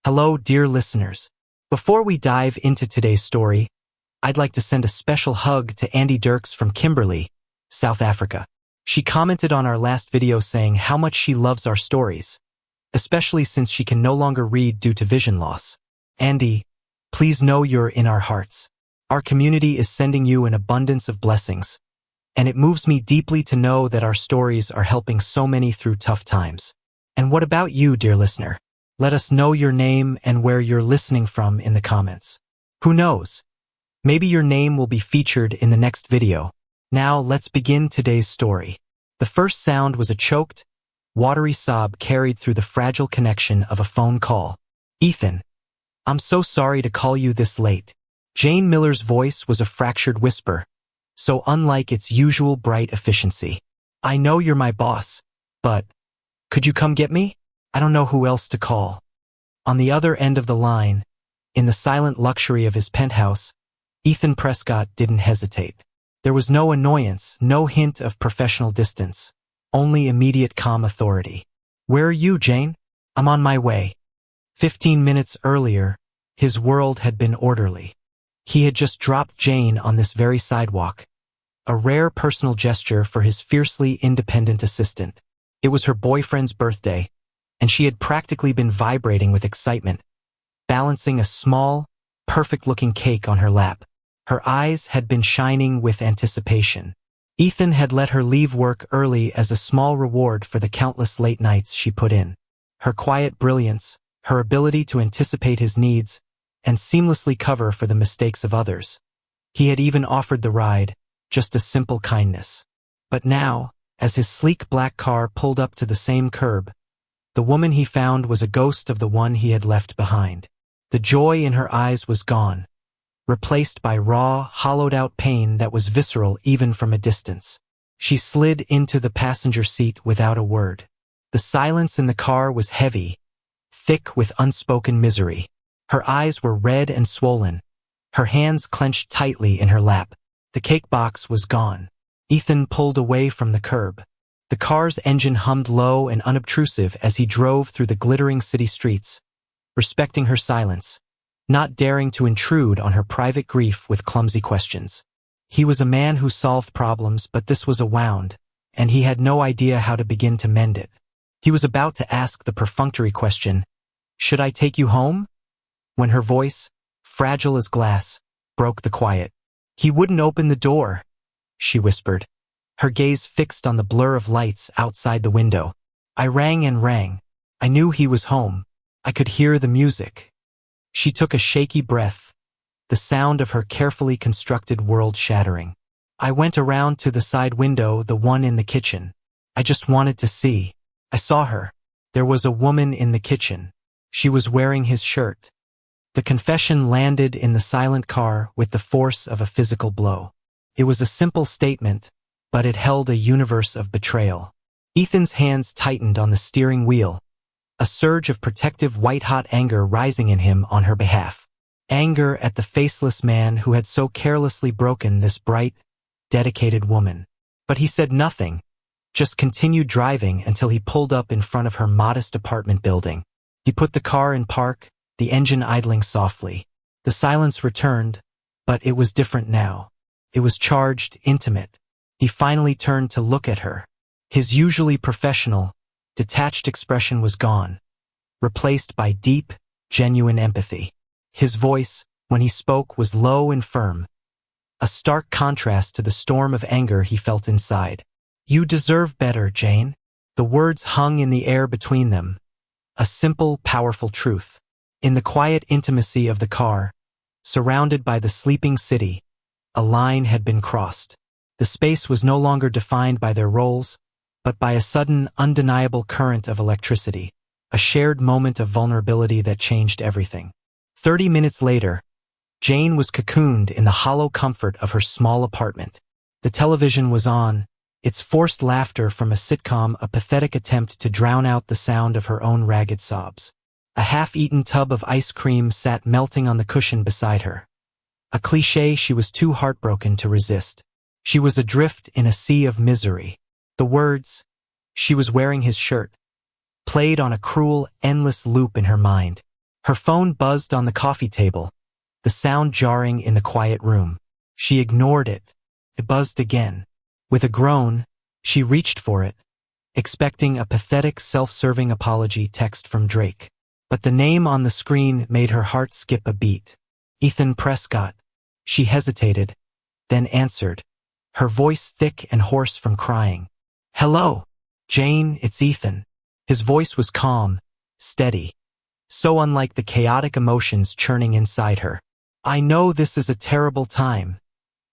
Hello, dear listeners. Before we dive into today's story, I'd like to send a special hug to Andy Dirks from Kimberley, South Africa. She commented on our last video saying how much she loves our stories, especially since she can no longer read due to vision loss. Andy, please know you're in our hearts. Our community is sending you an abundance of blessings, and it moves me deeply to know that our stories are helping so many through tough times. And what about you, dear listener? Let us know your name and where you're listening from in the comments. Who knows? Maybe your name will be featured in the next video. Now let's begin today's story. The first sound was a choked, watery sob carried through the fragile connection of a phone call. Ethan, I'm so sorry to call you this late. Jane Miller's voice was a fractured whisper, so unlike its usual bright efficiency. I know you're my boss, but could you come get me? I don't know who else to call. On the other end of the line, in the silent luxury of his penthouse, Ethan Prescott didn't hesitate. There was no annoyance, no hint of professional distance, only immediate calm authority. Where are you, Jane? I'm on my way. 15 minutes earlier, his world had been orderly. He had just dropped Jane on this very sidewalk, a rare personal gesture for his fiercely independent assistant. It was her boyfriend's birthday, and she had practically been vibrating with excitement, balancing a small, perfect-looking cake on her lap. Her eyes had been shining with anticipation. Ethan had let her leave work early as a small reward for the countless late nights she put in. Her quiet brilliance, her ability to anticipate his needs, and seamlessly cover for the mistakes of others. He had even offered the ride, just a simple kindness. But now, as his sleek black car pulled up to the same curb, the woman he found was a ghost of the one he had left behind. The joy in her eyes was gone, replaced by raw, hollowed-out pain that was visceral even from a distance. She slid into the passenger seat without a word. The silence in the car was heavy, thick with unspoken misery. Her eyes were red and swollen, her hands clenched tightly in her lap. The cake box was gone. Ethan pulled away from the curb. The car's engine hummed low and unobtrusive as he drove through the glittering city streets, respecting her silence, not daring to intrude on her private grief with clumsy questions. He was a man who solved problems, but this was a wound, and he had no idea how to begin to mend it. He was about to ask the perfunctory question, "Should I take you home?" when her voice, fragile as glass, broke the quiet. "He wouldn't open the door," she whispered, her gaze fixed on the blur of lights outside the window. "I rang and rang. I knew he was home. I could hear the music." She took a shaky breath, the sound of her carefully constructed world shattering. "I went around to the side window, the one in the kitchen. I just wanted to see. I saw her. There was a woman in the kitchen. She was wearing his shirt." The confession landed in the silent car with the force of a physical blow. It was a simple statement, but it held a universe of betrayal. Ethan's hands tightened on the steering wheel, a surge of protective white-hot anger rising in him on her behalf. Anger at the faceless man who had so carelessly broken this bright, dedicated woman. But he said nothing, just continued driving until he pulled up in front of her modest apartment building. He put the car in park, the engine idling softly. The silence returned, but it was different now. It was charged, intimate. He finally turned to look at her. His usually professional, detached expression was gone, replaced by deep, genuine empathy. His voice, when he spoke, was low and firm, a stark contrast to the storm of anger he felt inside. "You deserve better, Jane." The words hung in the air between them, a simple, powerful truth. In the quiet intimacy of the car, surrounded by the sleeping city, a line had been crossed. The space was no longer defined by their roles, but by a sudden, undeniable current of electricity, a shared moment of vulnerability that changed everything. 30 minutes later, Jane was cocooned in the hollow comfort of her small apartment. The television was on, its forced laughter from a sitcom a pathetic attempt to drown out the sound of her own ragged sobs. A half-eaten tub of ice cream sat melting on the cushion beside her, a cliché she was too heartbroken to resist. She was adrift in a sea of misery. The words, "She was wearing his shirt," played on a cruel, endless loop in her mind. Her phone buzzed on the coffee table, the sound jarring in the quiet room. She ignored it. It buzzed again. With a groan, she reached for it, expecting a pathetic self-serving apology text from Drake. But the name on the screen made her heart skip a beat. Ethan Prescott. She hesitated, then answered, her voice thick and hoarse from crying. Hello, Jane, it's Ethan. His voice was calm, steady, so unlike the chaotic emotions churning inside her. I know this is a terrible time,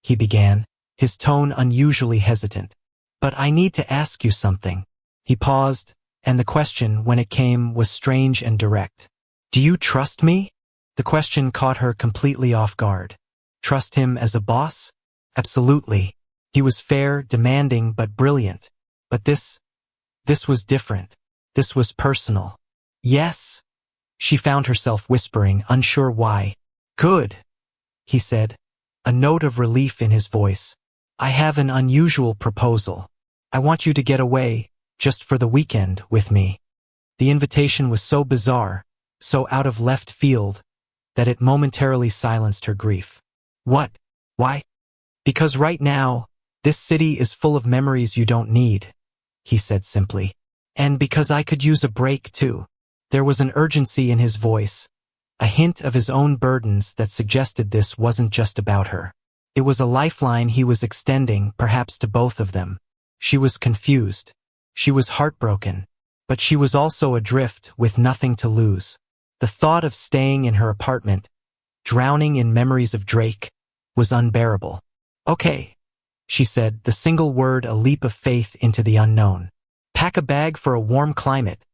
he began, his tone unusually hesitant. But I need to ask you something. He paused, and the question, when it came, was strange and direct. Do you trust me? The question caught her completely off guard. Trust him as a boss? Absolutely. He was fair, demanding, but brilliant. But this was different. This was personal. Yes, she found herself whispering, unsure why. Good, he said, a note of relief in his voice. I have an unusual proposal. I want you to get away, just for the weekend, with me. The invitation was so bizarre, so out of left field, that it momentarily silenced her grief. What? Why? Because right now, this city is full of memories you don't need, he said simply. And because I could use a break too. There was an urgency in his voice, a hint of his own burdens that suggested this wasn't just about her. It was a lifeline he was extending, perhaps to both of them. She was confused. She was heartbroken. But she was also adrift, with nothing to lose. The thought of staying in her apartment, drowning in memories of Drake, was unbearable. Okay, she said, the single word a leap of faith into the unknown. Pack a bag for a warm climate,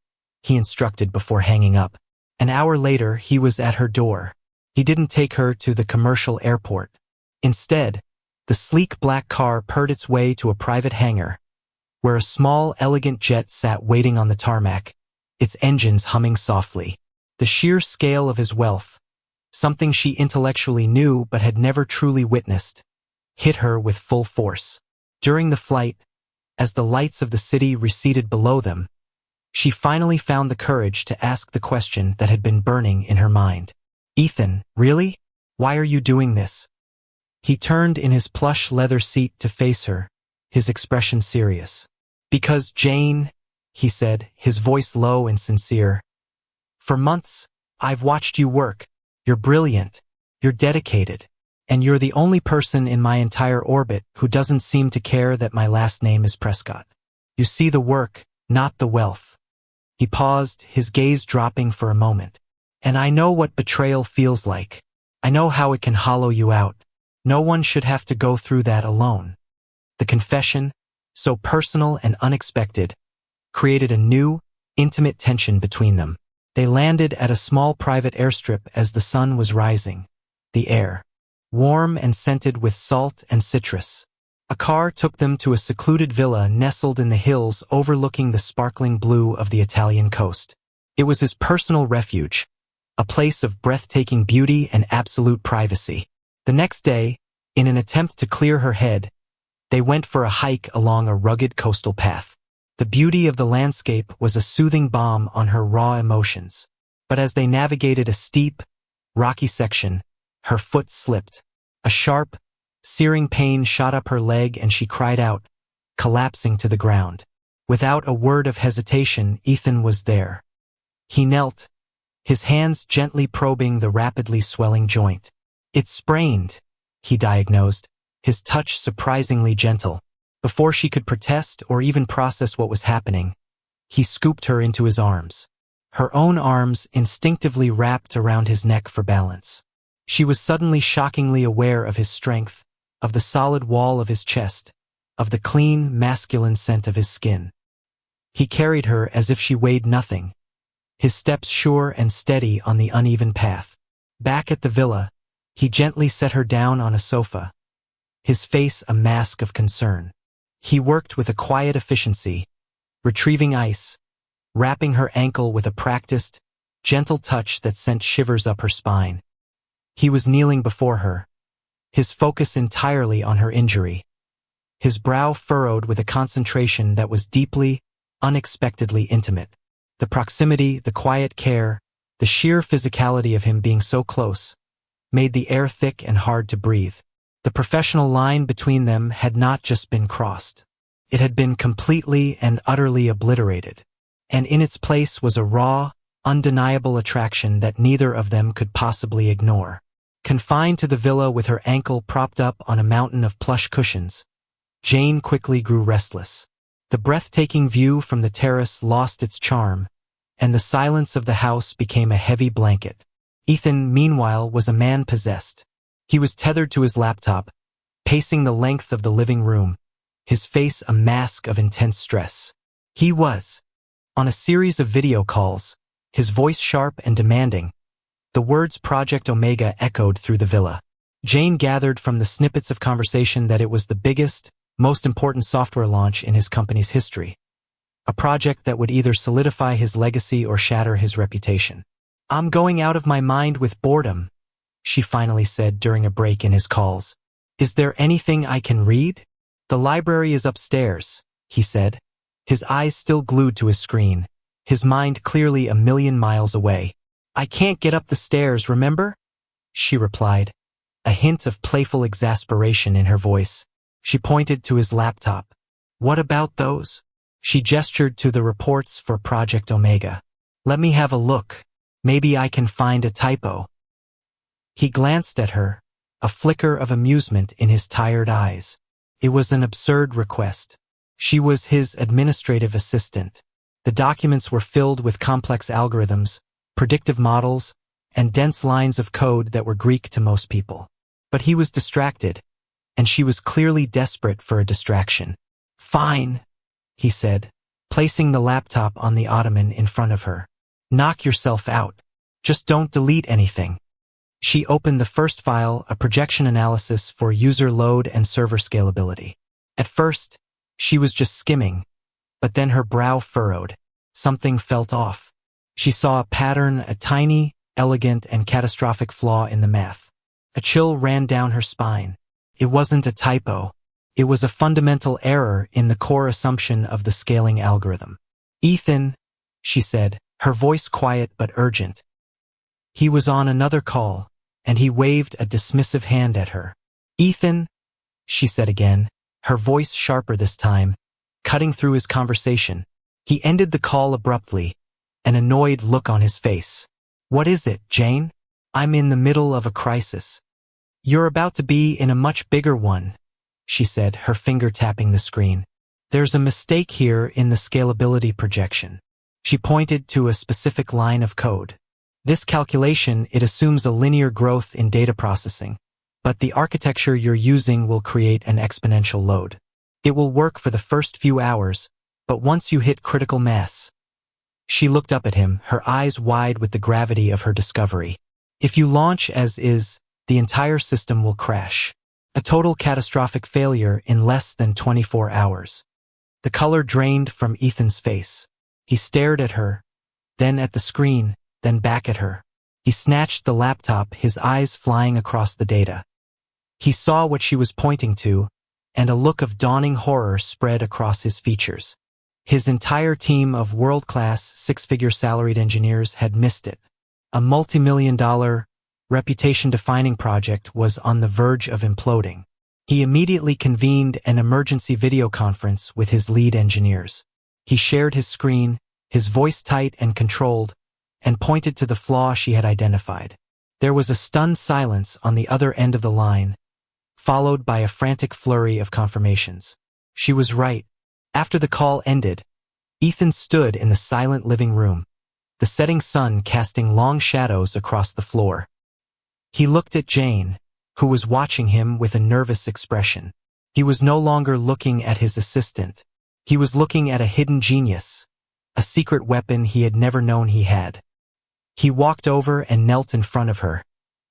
he instructed before hanging up. An hour later, he was at her door. He didn't take her to the commercial airport. Instead, the sleek black car purred its way to a private hangar, where a small, elegant jet sat waiting on the tarmac, its engines humming softly. The sheer scale of his wealth, something she intellectually knew but had never truly witnessed, hit her with full force. During the flight, as the lights of the city receded below them, she finally found the courage to ask the question that had been burning in her mind. Ethan, really? Why are you doing this? He turned in his plush leather seat to face her, his expression serious. Because, Jane, he said, his voice low and sincere, for months, I've watched you work. You're brilliant. You're dedicated. And you're the only person in my entire orbit who doesn't seem to care that my last name is Prescott. You see the work, not the wealth. He paused, his gaze dropping for a moment. And I know what betrayal feels like. I know how it can hollow you out. No one should have to go through that alone. The confession, so personal and unexpected, created a new, intimate tension between them. They landed at a small private airstrip as the sun was rising, the air warm and scented with salt and citrus. A car took them to a secluded villa nestled in the hills overlooking the sparkling blue of the Italian coast. It was his personal refuge, a place of breathtaking beauty and absolute privacy. The next day, in an attempt to clear her head, they went for a hike along a rugged coastal path. The beauty of the landscape was a soothing balm on her raw emotions. But as they navigated a steep, rocky section, her foot slipped. A sharp, searing pain shot up her leg and she cried out, collapsing to the ground. Without a word of hesitation, Ethan was there. He knelt, his hands gently probing the rapidly swelling joint. It's sprained, he diagnosed, his touch surprisingly gentle. Before she could protest or even process what was happening, he scooped her into his arms. Her own arms instinctively wrapped around his neck for balance. She was suddenly shockingly aware of his strength, of the solid wall of his chest, of the clean, masculine scent of his skin. He carried her as if she weighed nothing, his steps sure and steady on the uneven path. Back at the villa, he gently set her down on a sofa, his face a mask of concern. He worked with a quiet efficiency, retrieving ice, wrapping her ankle with a practiced, gentle touch that sent shivers up her spine. He was kneeling before her, his focus entirely on her injury, his brow furrowed with a concentration that was deeply, unexpectedly intimate. The proximity, the quiet care, The sheer physicality of him being so close made the air thick and hard to breathe. The professional line between them had not just been crossed. It had been completely and utterly obliterated. And in its place was a raw, undeniable attraction that neither of them could possibly ignore. Confined to the villa with her ankle propped up on a mountain of plush cushions, Jane quickly grew restless. The breathtaking view from the terrace lost its charm, and the silence of the house became a heavy blanket. Ethan, meanwhile, was a man possessed. He was tethered to his laptop, pacing the length of the living room, his face a mask of intense stress. He was on a series of video calls, his voice sharp and demanding. The words Project Omega echoed through the villa. Jane gathered from the snippets of conversation that it was the biggest, most important software launch in his company's history. A project that would either solidify his legacy or shatter his reputation. "I'm going out of my mind with boredom," she finally said during a break in his calls. "Is there anything I can read?" "The library is upstairs," he said, his eyes still glued to his screen, his mind clearly a million miles away. "I can't get up the stairs, remember?" she replied, a hint of playful exasperation in her voice. She pointed to his laptop. "What about those?" She gestured to the reports for Project Omega. "Let me have a look. Maybe I can find a typo." He glanced at her, a flicker of amusement in his tired eyes. It was an absurd request. She was his administrative assistant. The documents were filled with complex algorithms, predictive models, and dense lines of code that were Greek to most people. But he was distracted, and she was clearly desperate for a distraction. "Fine," he said, placing the laptop on the ottoman in front of her. "Knock yourself out. Just don't delete anything." She opened the first file, a projection analysis for user load and server scalability. At first, she was just skimming, but then her brow furrowed. Something felt off. She saw a pattern, a tiny, elegant, and catastrophic flaw in the math. A chill ran down her spine. It wasn't a typo. It was a fundamental error in the core assumption of the scaling algorithm. "Ethan," she said, her voice quiet but urgent. He was on another call, and he waved a dismissive hand at her. "Ethan," she said again, her voice sharper this time, cutting through his conversation. He ended the call abruptly, an annoyed look on his face. "What is it, Jane?" "I'm in the middle of a crisis." "You're about to be in a much bigger one," she said, her finger tapping the screen. "There's a mistake here in the scalability projection." She pointed to a specific line of code. "This calculation, it assumes a linear growth in data processing, but the architecture you're using will create an exponential load. It will work for the first few hours, but once you hit critical mass." She looked up at him, her eyes wide with the gravity of her discovery. "If you launch as is, the entire system will crash. A total catastrophic failure in less than 24 hours. The color drained from Ethan's face. He stared at her, then at the screen, then back at her. He snatched the laptop, his eyes flying across the data. He saw what she was pointing to, and a look of dawning horror spread across his features. His entire team of world-class, six-figure salaried engineers had missed it. A multi-million-dollar, reputation-defining project was on the verge of imploding. He immediately convened an emergency video conference with his lead engineers. He shared his screen, his voice tight and controlled, and pointed to the flaw she had identified. There was a stunned silence on the other end of the line, followed by a frantic flurry of confirmations. She was right. After the call ended, Ethan stood in the silent living room, the setting sun casting long shadows across the floor. He looked at Jane, who was watching him with a nervous expression. He was no longer looking at his assistant. He was looking at a hidden genius, a secret weapon he had never known he had. He walked over and knelt in front of her,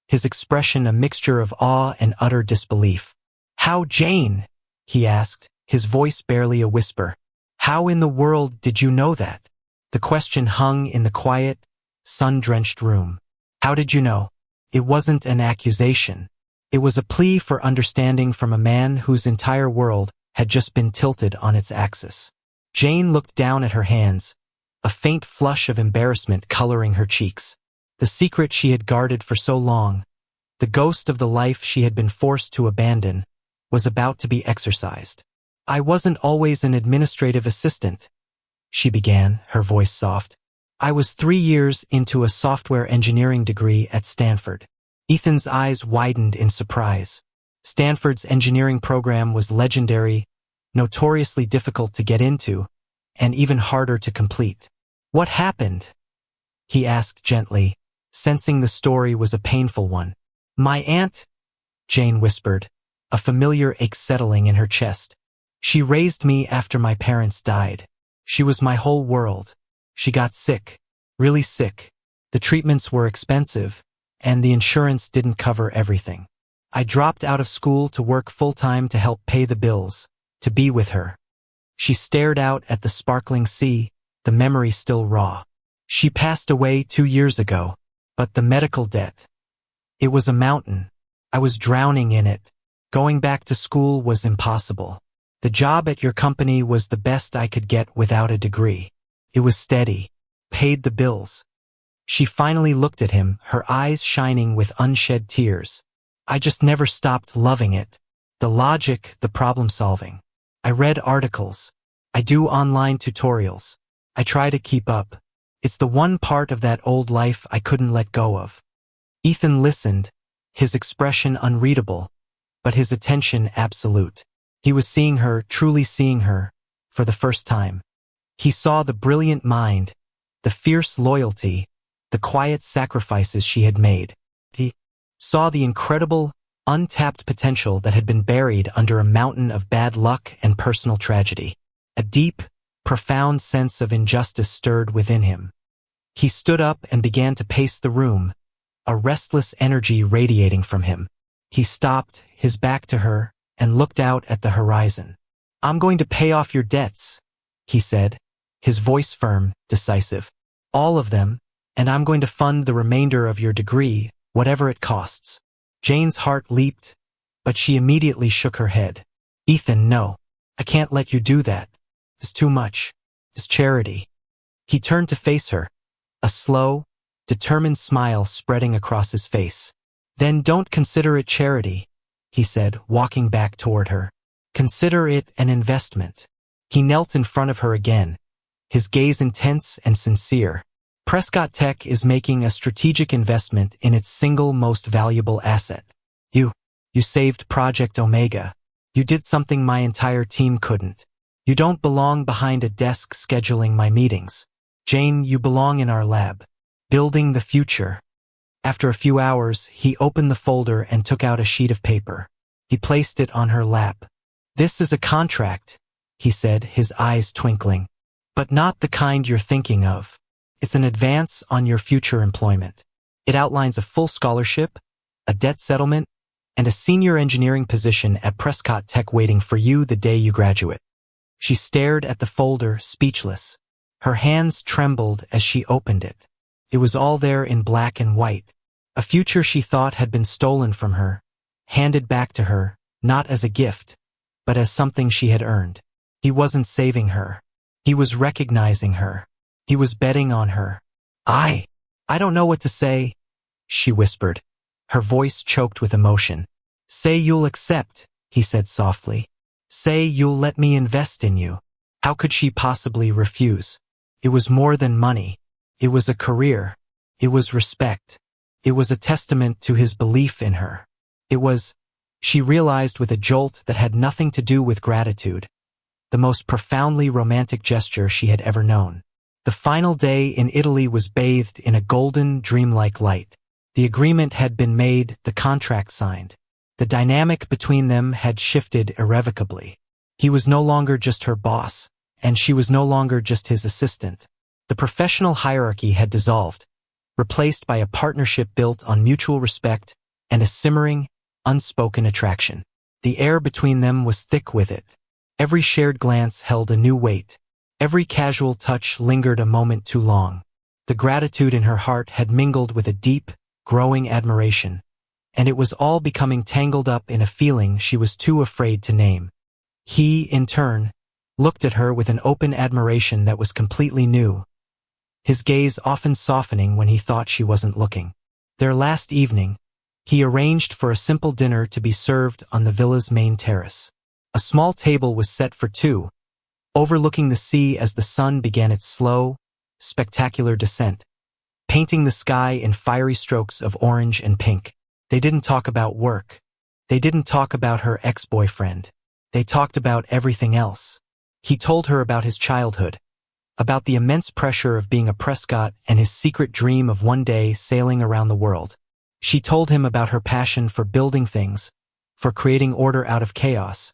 his expression a mixture of awe and utter disbelief. "How, Jane?" he asked, his voice barely a whisper. "How in the world did you know that?" The question hung in the quiet, sun-drenched room. "How did you know?" It wasn't an accusation. It was a plea for understanding from a man whose entire world had just been tilted on its axis. Jane looked down at her hands, a faint flush of embarrassment coloring her cheeks. The secret she had guarded for so long, the ghost of the life she had been forced to abandon, was about to be exorcised. "I wasn't always an administrative assistant," she began, her voice soft. "I was 3 years into a software engineering degree at Stanford." Ethan's eyes widened in surprise. Stanford's engineering program was legendary, notoriously difficult to get into, and even harder to complete. "What happened?" he asked gently, sensing the story was a painful one. "My aunt," Jane whispered, a familiar ache settling in her chest. "She raised me after my parents died. She was my whole world. She got sick, really sick. The treatments were expensive, and the insurance didn't cover everything. I dropped out of school to work full-time to help pay the bills, to be with her." She stared out at the sparkling sea, the memory still raw. "She passed away 2 years ago, but the medical debt, it was a mountain. I was drowning in it. Going back to school was impossible. The job at your company was the best I could get without a degree. It was steady, paid the bills." She finally looked at him, her eyes shining with unshed tears. "I just never stopped loving it. The logic, the problem-solving. I read articles. I do online tutorials. I try to keep up. It's the one part of that old life I couldn't let go of." Ethan listened, his expression unreadable, but his attention absolute. He was seeing her, truly seeing her, for the first time. He saw the brilliant mind, the fierce loyalty, the quiet sacrifices she had made. He saw the incredible, untapped potential that had been buried under a mountain of bad luck and personal tragedy. A deep, profound sense of injustice stirred within him. He stood up and began to pace the room, a restless energy radiating from him. He stopped, his back to her, and looked out at the horizon. "I'm going to pay off your debts," he said, his voice firm, decisive. "All of them, and I'm going to fund the remainder of your degree, whatever it costs." Jane's heart leaped, but she immediately shook her head. "Ethan, no. I can't let you do that. It's too much. It's charity." He turned to face her, a slow, determined smile spreading across his face. "Then don't consider it charity," he said, walking back toward her. "Consider it an investment." He knelt in front of her again, his gaze intense and sincere. "Prescott Tech is making a strategic investment in its single most valuable asset. You saved Project Omega. You did something my entire team couldn't. You don't belong behind a desk scheduling my meetings. Jane, you belong in our lab, building the future." After a few hours, he opened the folder and took out a sheet of paper. He placed it on her lap. "This is a contract," he said, his eyes twinkling. "But not the kind you're thinking of. It's an advance on your future employment. It outlines a full scholarship, a debt settlement, and a senior engineering position at Prescott Tech waiting for you the day you graduate." She stared at the folder, speechless. Her hands trembled as she opened it. It was all there in black and white. A future she thought had been stolen from her, handed back to her, not as a gift, but as something she had earned. He wasn't saving her. He was recognizing her. He was betting on her. I don't know what to say," she whispered, her voice choked with emotion. "Say you'll accept," he said softly. "Say you'll let me invest in you." How could she possibly refuse? It was more than money. It was a career. It was respect. It was a testament to his belief in her. It was, she realized with a jolt that had nothing to do with gratitude, the most profoundly romantic gesture she had ever known. The final day in Italy was bathed in a golden, dreamlike light. The agreement had been made, the contract signed. The dynamic between them had shifted irrevocably. He was no longer just her boss, and she was no longer just his assistant. The professional hierarchy had dissolved, replaced by a partnership built on mutual respect and a simmering, unspoken attraction. The air between them was thick with it. Every shared glance held a new weight. Every casual touch lingered a moment too long. The gratitude in her heart had mingled with a deep, growing admiration, and it was all becoming tangled up in a feeling she was too afraid to name. He, in turn, looked at her with an open admiration that was completely new. his gaze often softening when he thought she wasn't looking. Their last evening, he arranged for a simple dinner to be served on the villa's main terrace. A small table was set for two, overlooking the sea as the sun began its slow, spectacular descent, painting the sky in fiery strokes of orange and pink. They didn't talk about work. They didn't talk about her ex-boyfriend. They talked about everything else. He told her about his childhood, about the immense pressure of being a Prescott and his secret dream of one day sailing around the world. She told him about her passion for building things, for creating order out of chaos,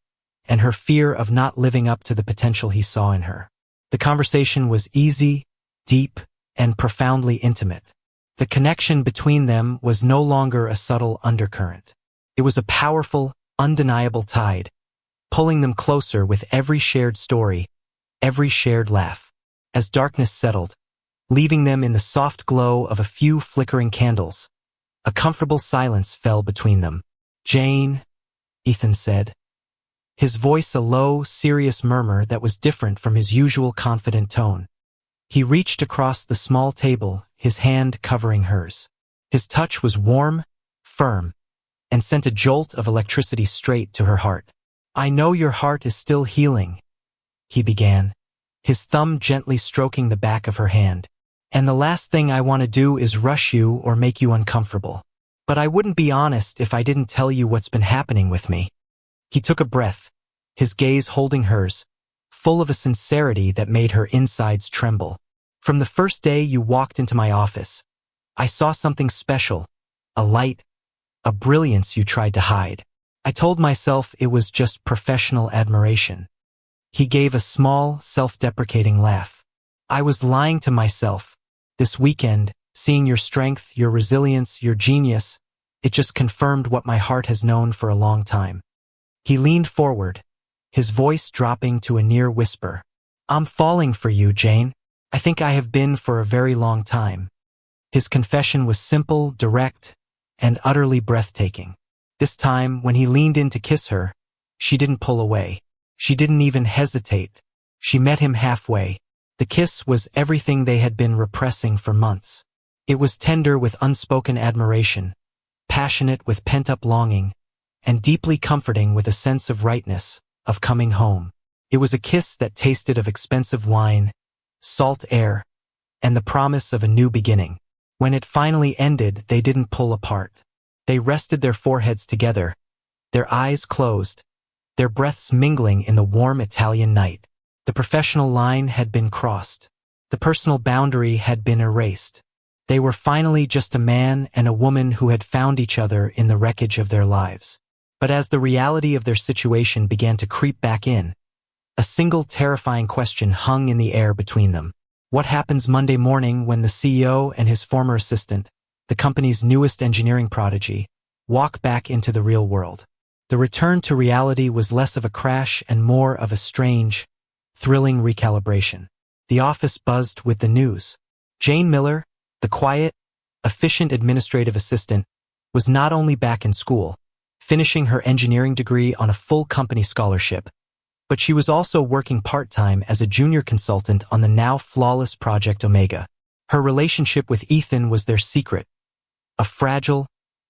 and her fear of not living up to the potential he saw in her. The conversation was easy, deep, and profoundly intimate. The connection between them was no longer a subtle undercurrent. It was a powerful, undeniable tide, pulling them closer with every shared story, every shared laugh. As darkness settled, leaving them in the soft glow of a few flickering candles, a comfortable silence fell between them. "Jane," Ethan said, his voice a low, serious murmur that was different from his usual confident tone. He reached across the small table, his hand covering hers. His touch was warm, firm, and sent a jolt of electricity straight to her heart. "I know your heart is still healing," he began, his thumb gently stroking the back of her hand. "And the last thing I want to do is rush you or make you uncomfortable. But I wouldn't be honest if I didn't tell you what's been happening with me." He took a breath, his gaze holding hers, full of a sincerity that made her insides tremble. "From the first day you walked into my office, I saw something special, a light, a brilliance you tried to hide. I told myself it was just professional admiration." He gave a small, self-deprecating laugh. "I was lying to myself. This weekend, seeing your strength, your resilience, your genius, it just confirmed what my heart has known for a long time." He leaned forward, his voice dropping to a near whisper. "I'm falling for you, Jane. I think I have been for a very long time." His confession was simple, direct, and utterly breathtaking. This time, when he leaned in to kiss her, she didn't pull away. She didn't even hesitate. She met him halfway. The kiss was everything they had been repressing for months. It was tender with unspoken admiration, passionate with pent-up longing, and deeply comforting with a sense of rightness, of coming home. It was a kiss that tasted of expensive wine, salt air, and the promise of a new beginning. When it finally ended, they didn't pull apart. They rested their foreheads together, their eyes closed, their breaths mingling in the warm Italian night. The professional line had been crossed. The personal boundary had been erased. They were finally just a man and a woman who had found each other in the wreckage of their lives. But as the reality of their situation began to creep back in, a single terrifying question hung in the air between them. What happens Monday morning when the CEO and his former assistant, the company's newest engineering prodigy, walk back into the real world? The return to reality was less of a crash and more of a strange, thrilling recalibration. The office buzzed with the news. Jane Miller, the quiet, efficient administrative assistant, was not only back in school, finishing her engineering degree on a full company scholarship, but she was also working part-time as a junior consultant on the now flawless Project Omega. Her relationship with Ethan was their secret, a fragile,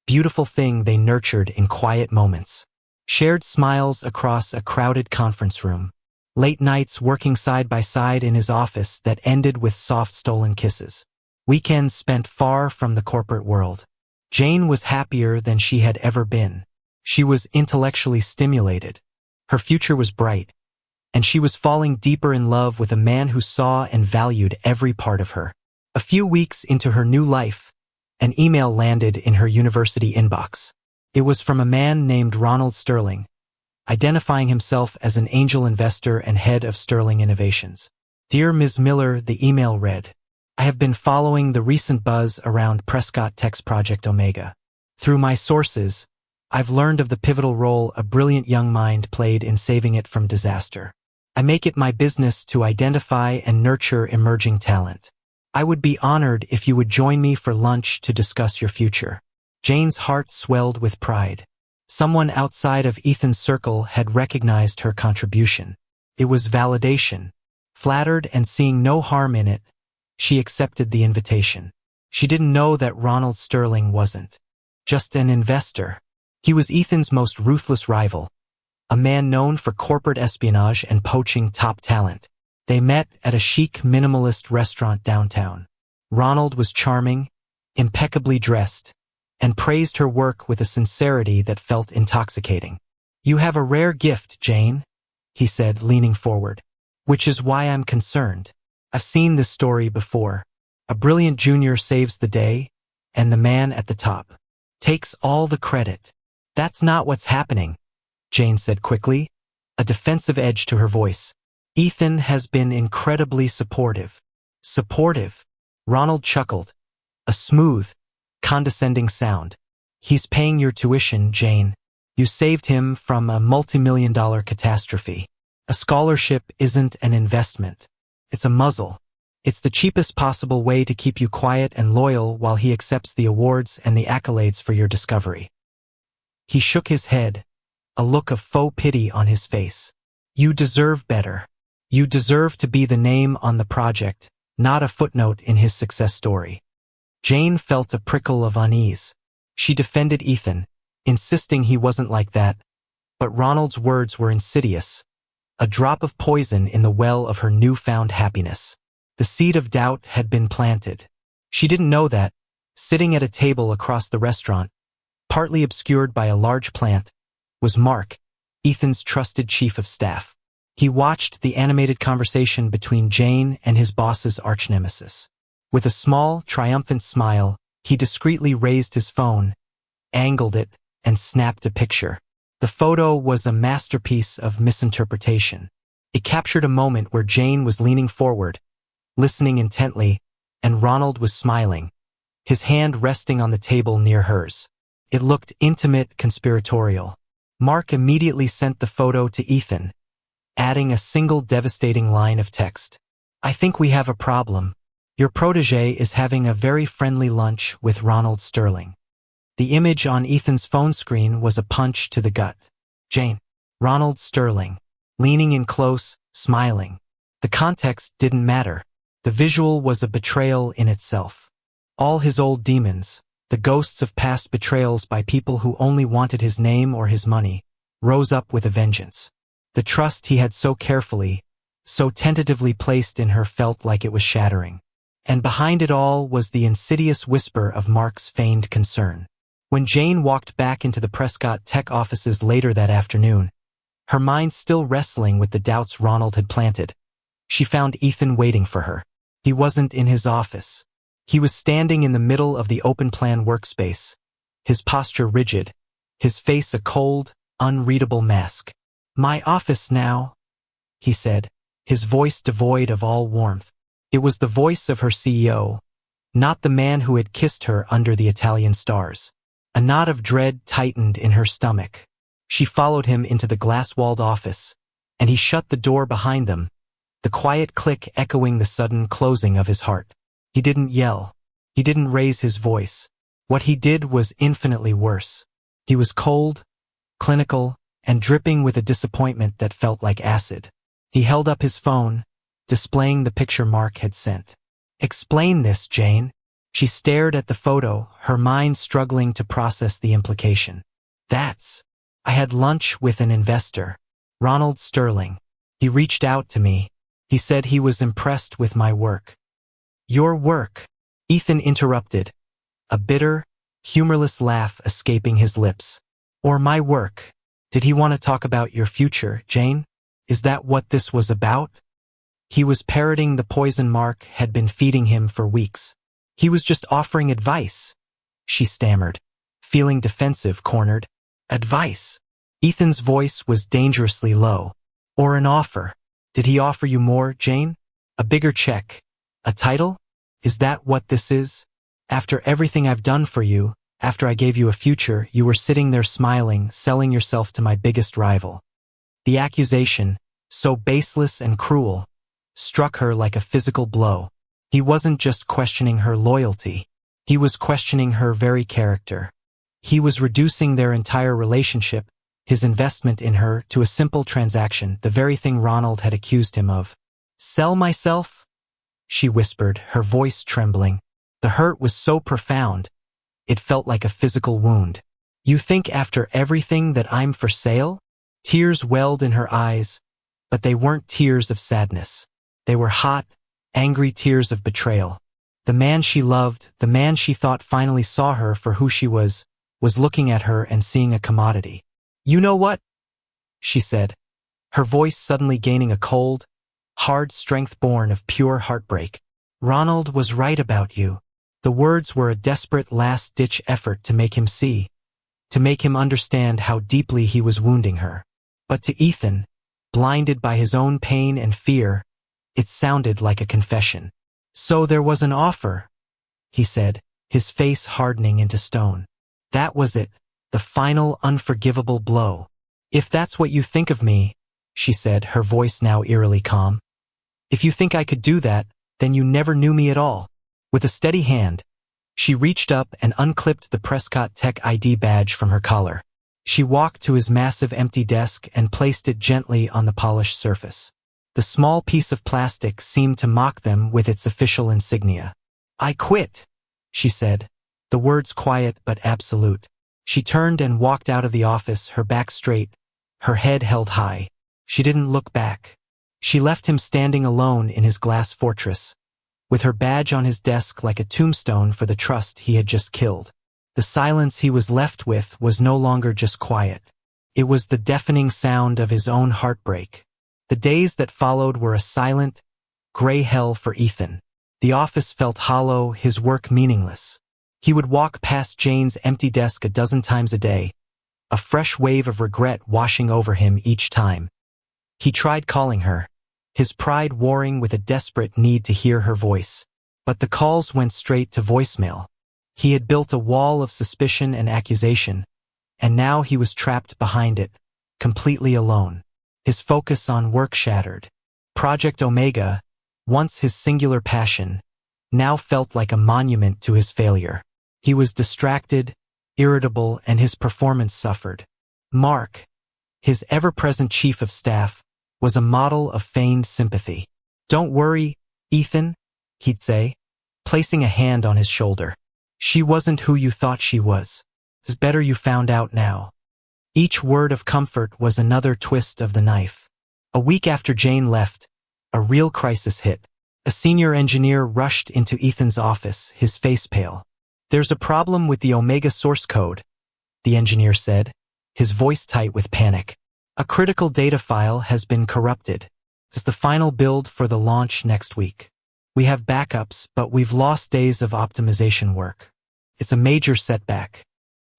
beautiful thing they nurtured in quiet moments. Shared smiles across a crowded conference room. Late nights working side by side in his office that ended with soft stolen kisses. Weekends spent far from the corporate world. Jane was happier than she had ever been. She was intellectually stimulated. Her future was bright, and she was falling deeper in love with a man who saw and valued every part of her. A few weeks into her new life, an email landed in her university inbox. It was from a man named Ronald Sterling, identifying himself as an angel investor and head of Sterling Innovations. "Dear Ms. Miller," the email read, "I have been following the recent buzz around Prescott Tech's Project Omega. Through my sources, I've learned of the pivotal role a brilliant young mind played in saving it from disaster. I make it my business to identify and nurture emerging talent. I would be honored if you would join me for lunch to discuss your future." Jane's heart swelled with pride. Someone outside of Ethan's circle had recognized her contribution. It was validation. Flattered and seeing no harm in it, She accepted the invitation. She didn't know that Ronald Sterling wasn't just an investor. He was Ethan's most ruthless rival, a man known for corporate espionage and poaching top talent. They met at a chic minimalist restaurant downtown. Ronald was charming, impeccably dressed, and praised her work with a sincerity that felt intoxicating. "You have a rare gift, Jane," he said, leaning forward. "Which is why I'm concerned. I've seen this story before. A brilliant junior saves the day, and the man at the top takes all the credit." "That's not what's happening," Jane said quickly, a defensive edge to her voice. "Ethan has been incredibly supportive." "Supportive?" Ronald chuckled, a smooth, condescending sound. "He's paying your tuition, Jane. You saved him from a multi-million-dollar catastrophe. A scholarship isn't an investment. It's a muzzle. It's the cheapest possible way to keep you quiet and loyal while he accepts the awards and the accolades for your discovery." He shook his head, a look of faux pity on his face. "You deserve better. You deserve to be the name on the project, not a footnote in his success story." Jane felt a prickle of unease. She defended Ethan, insisting he wasn't like that, but Ronald's words were insidious, a drop of poison in the well of her newfound happiness. The seed of doubt had been planted. She didn't know that, sitting at a table across the restaurant, partly obscured by a large plant, was Mark, Ethan's trusted chief of staff. He watched the animated conversation between Jane and his boss's arch-nemesis. With a small, triumphant smile, he discreetly raised his phone, angled it, and snapped a picture. The photo was a masterpiece of misinterpretation. It captured a moment where Jane was leaning forward, listening intently, and Ronald was smiling, his hand resting on the table near hers. It looked intimate, conspiratorial. Mark immediately sent the photo to Ethan, adding a single devastating line of text. "I think we have a problem. Your protege is having a very friendly lunch with Ronald Sterling." The image on Ethan's phone screen was a punch to the gut. Jane, Ronald Sterling, leaning in close, smiling. The context didn't matter. The visual was a betrayal in itself. All his old demons, the ghosts of past betrayals by people who only wanted his name or his money, rose up with a vengeance. The trust he had so carefully, so tentatively placed in her felt like it was shattering. And behind it all was the insidious whisper of Mark's feigned concern. When Jane walked back into the Prescott Tech offices later that afternoon, her mind still wrestling with the doubts Ronald had planted, she found Ethan waiting for her. He wasn't in his office. He was standing in the middle of the open-plan workspace, his posture rigid, his face a cold, unreadable mask. "My office now," he said, his voice devoid of all warmth. It was the voice of her CEO, not the man who had kissed her under the Italian stars. A knot of dread tightened in her stomach. She followed him into the glass-walled office, and he shut the door behind them, the quiet click echoing the sudden closing of his heart. He didn't yell. He didn't raise his voice. What he did was infinitely worse. He was cold, clinical, and dripping with a disappointment that felt like acid. He held up his phone, displaying the picture Mark had sent. "Explain this, Jane." She stared at the photo, her mind struggling to process the implication. I had lunch with an investor, Ronald Sterling. He reached out to me. He said he was impressed with my work." "Your work?" Ethan interrupted, a bitter, humorless laugh escaping his lips. "Or my work? Did he want to talk about your future, Jane? Is that what this was about?" He was parroting the poison Mark had been feeding him for weeks. "He was just offering advice," she stammered, feeling defensive, cornered. "Advice?" Ethan's voice was dangerously low. "Or an offer? Did he offer you more, Jane? A bigger check? A title? Is that what this is? After everything I've done for you, after I gave you a future, you were sitting there smiling, selling yourself to my biggest rival." The accusation, so baseless and cruel, struck her like a physical blow. He wasn't just questioning her loyalty. He was questioning her very character. He was reducing their entire relationship, his investment in her, to a simple transaction, the very thing Ronald had accused him of. "Sell myself?" she whispered, her voice trembling. The hurt was so profound, it felt like a physical wound. You think after everything that I'm for sale? Tears welled in her eyes, but they weren't tears of sadness. They were hot, angry tears of betrayal. The man she loved, the man she thought finally saw her for who she was looking at her and seeing a commodity. You know what? She said, her voice suddenly gaining a cold, hard strength born of pure heartbreak. Ronald was right about you. The words were a desperate last-ditch effort to make him see, to make him understand how deeply he was wounding her. But to Ethan, blinded by his own pain and fear, it sounded like a confession. So there was an offer, he said, his face hardening into stone. That was it, the final unforgivable blow. If that's what you think of me, she said, her voice now eerily calm. If you think I could do that, then you never knew me at all. With a steady hand, she reached up and unclipped the Prescott Tech ID badge from her collar. She walked to his massive empty desk and placed it gently on the polished surface. The small piece of plastic seemed to mock them with its official insignia. I quit, she said, the words quiet but absolute. She turned and walked out of the office, her back straight, her head held high. She didn't look back. She left him standing alone in his glass fortress, with her badge on his desk like a tombstone for the trust he had just killed. The silence he was left with was no longer just quiet. It was the deafening sound of his own heartbreak. The days that followed were a silent, gray hell for Ethan. The office felt hollow, his work meaningless. He would walk past Jane's empty desk a dozen times a day, a fresh wave of regret washing over him each time. He tried calling her, his pride warring with a desperate need to hear her voice. But the calls went straight to voicemail. He had built a wall of suspicion and accusation, and now he was trapped behind it, completely alone. His focus on work shattered. Project Omega, once his singular passion, now felt like a monument to his failure. He was distracted, irritable, and his performance suffered. Mark, his ever-present chief of staff, was a model of feigned sympathy. Don't worry, Ethan, he'd say, placing a hand on his shoulder. She wasn't who you thought she was. It's better you found out now. Each word of comfort was another twist of the knife. A week after Jane left, a real crisis hit. A senior engineer rushed into Ethan's office, his face pale. There's a problem with the Omega source code, the engineer said, his voice tight with panic. A critical data file has been corrupted. It's the final build for the launch next week. We have backups, but we've lost days of optimization work. It's a major setback.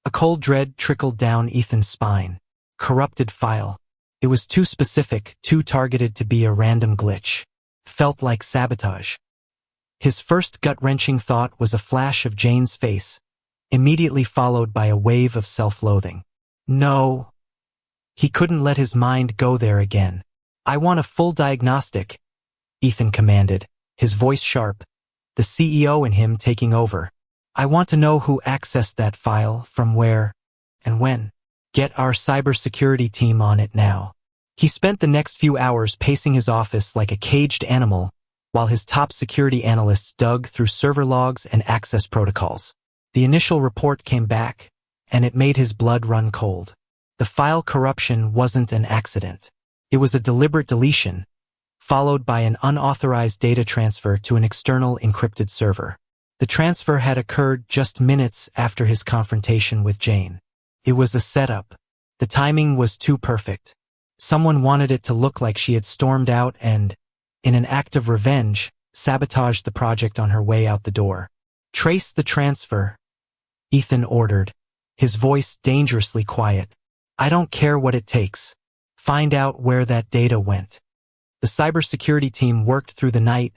A cold dread trickled down Ethan's spine. Corrupted file. It was too specific, too targeted to be a random glitch. Felt like sabotage. His first gut-wrenching thought was a flash of Jane's face, immediately followed by a wave of self-loathing. No. He couldn't let his mind go there again. I want a full diagnostic, Ethan commanded, his voice sharp, the CEO in him taking over. I want to know who accessed that file, from where, and when. Get our cybersecurity team on it now. He spent the next few hours pacing his office like a caged animal, while his top security analysts dug through server logs and access protocols. The initial report came back, and it made his blood run cold. The file corruption wasn't an accident. It was a deliberate deletion, followed by an unauthorized data transfer to an external encrypted server. The transfer had occurred just minutes after his confrontation with Jane. It was a setup. The timing was too perfect. Someone wanted it to look like she had stormed out and, in an act of revenge, sabotaged the project on her way out the door. Trace the transfer, Ethan ordered, his voice dangerously quiet. I don't care what it takes. Find out where that data went. The cybersecurity team worked through the night,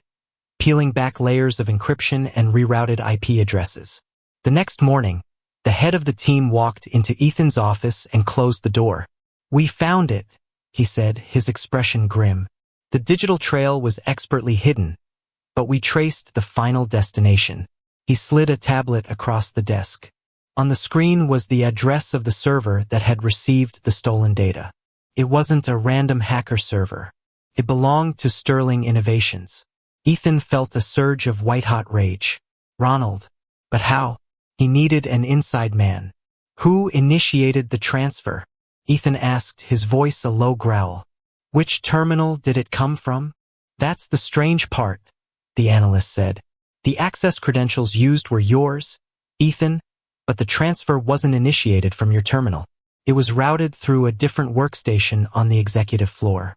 peeling back layers of encryption and rerouted IP addresses. The next morning, the head of the team walked into Ethan's office and closed the door. We found it, he said, his expression grim. The digital trail was expertly hidden, but we traced the final destination. He slid a tablet across the desk. On the screen was the address of the server that had received the stolen data. It wasn't a random hacker server. It belonged to Sterling Innovations. Ethan felt a surge of white-hot rage. Ronald. But how? He needed an inside man. Who initiated the transfer? Ethan asked, his voice a low growl. Which terminal did it come from? That's the strange part, the analyst said. The access credentials used were yours, Ethan, but the transfer wasn't initiated from your terminal. It was routed through a different workstation on the executive floor.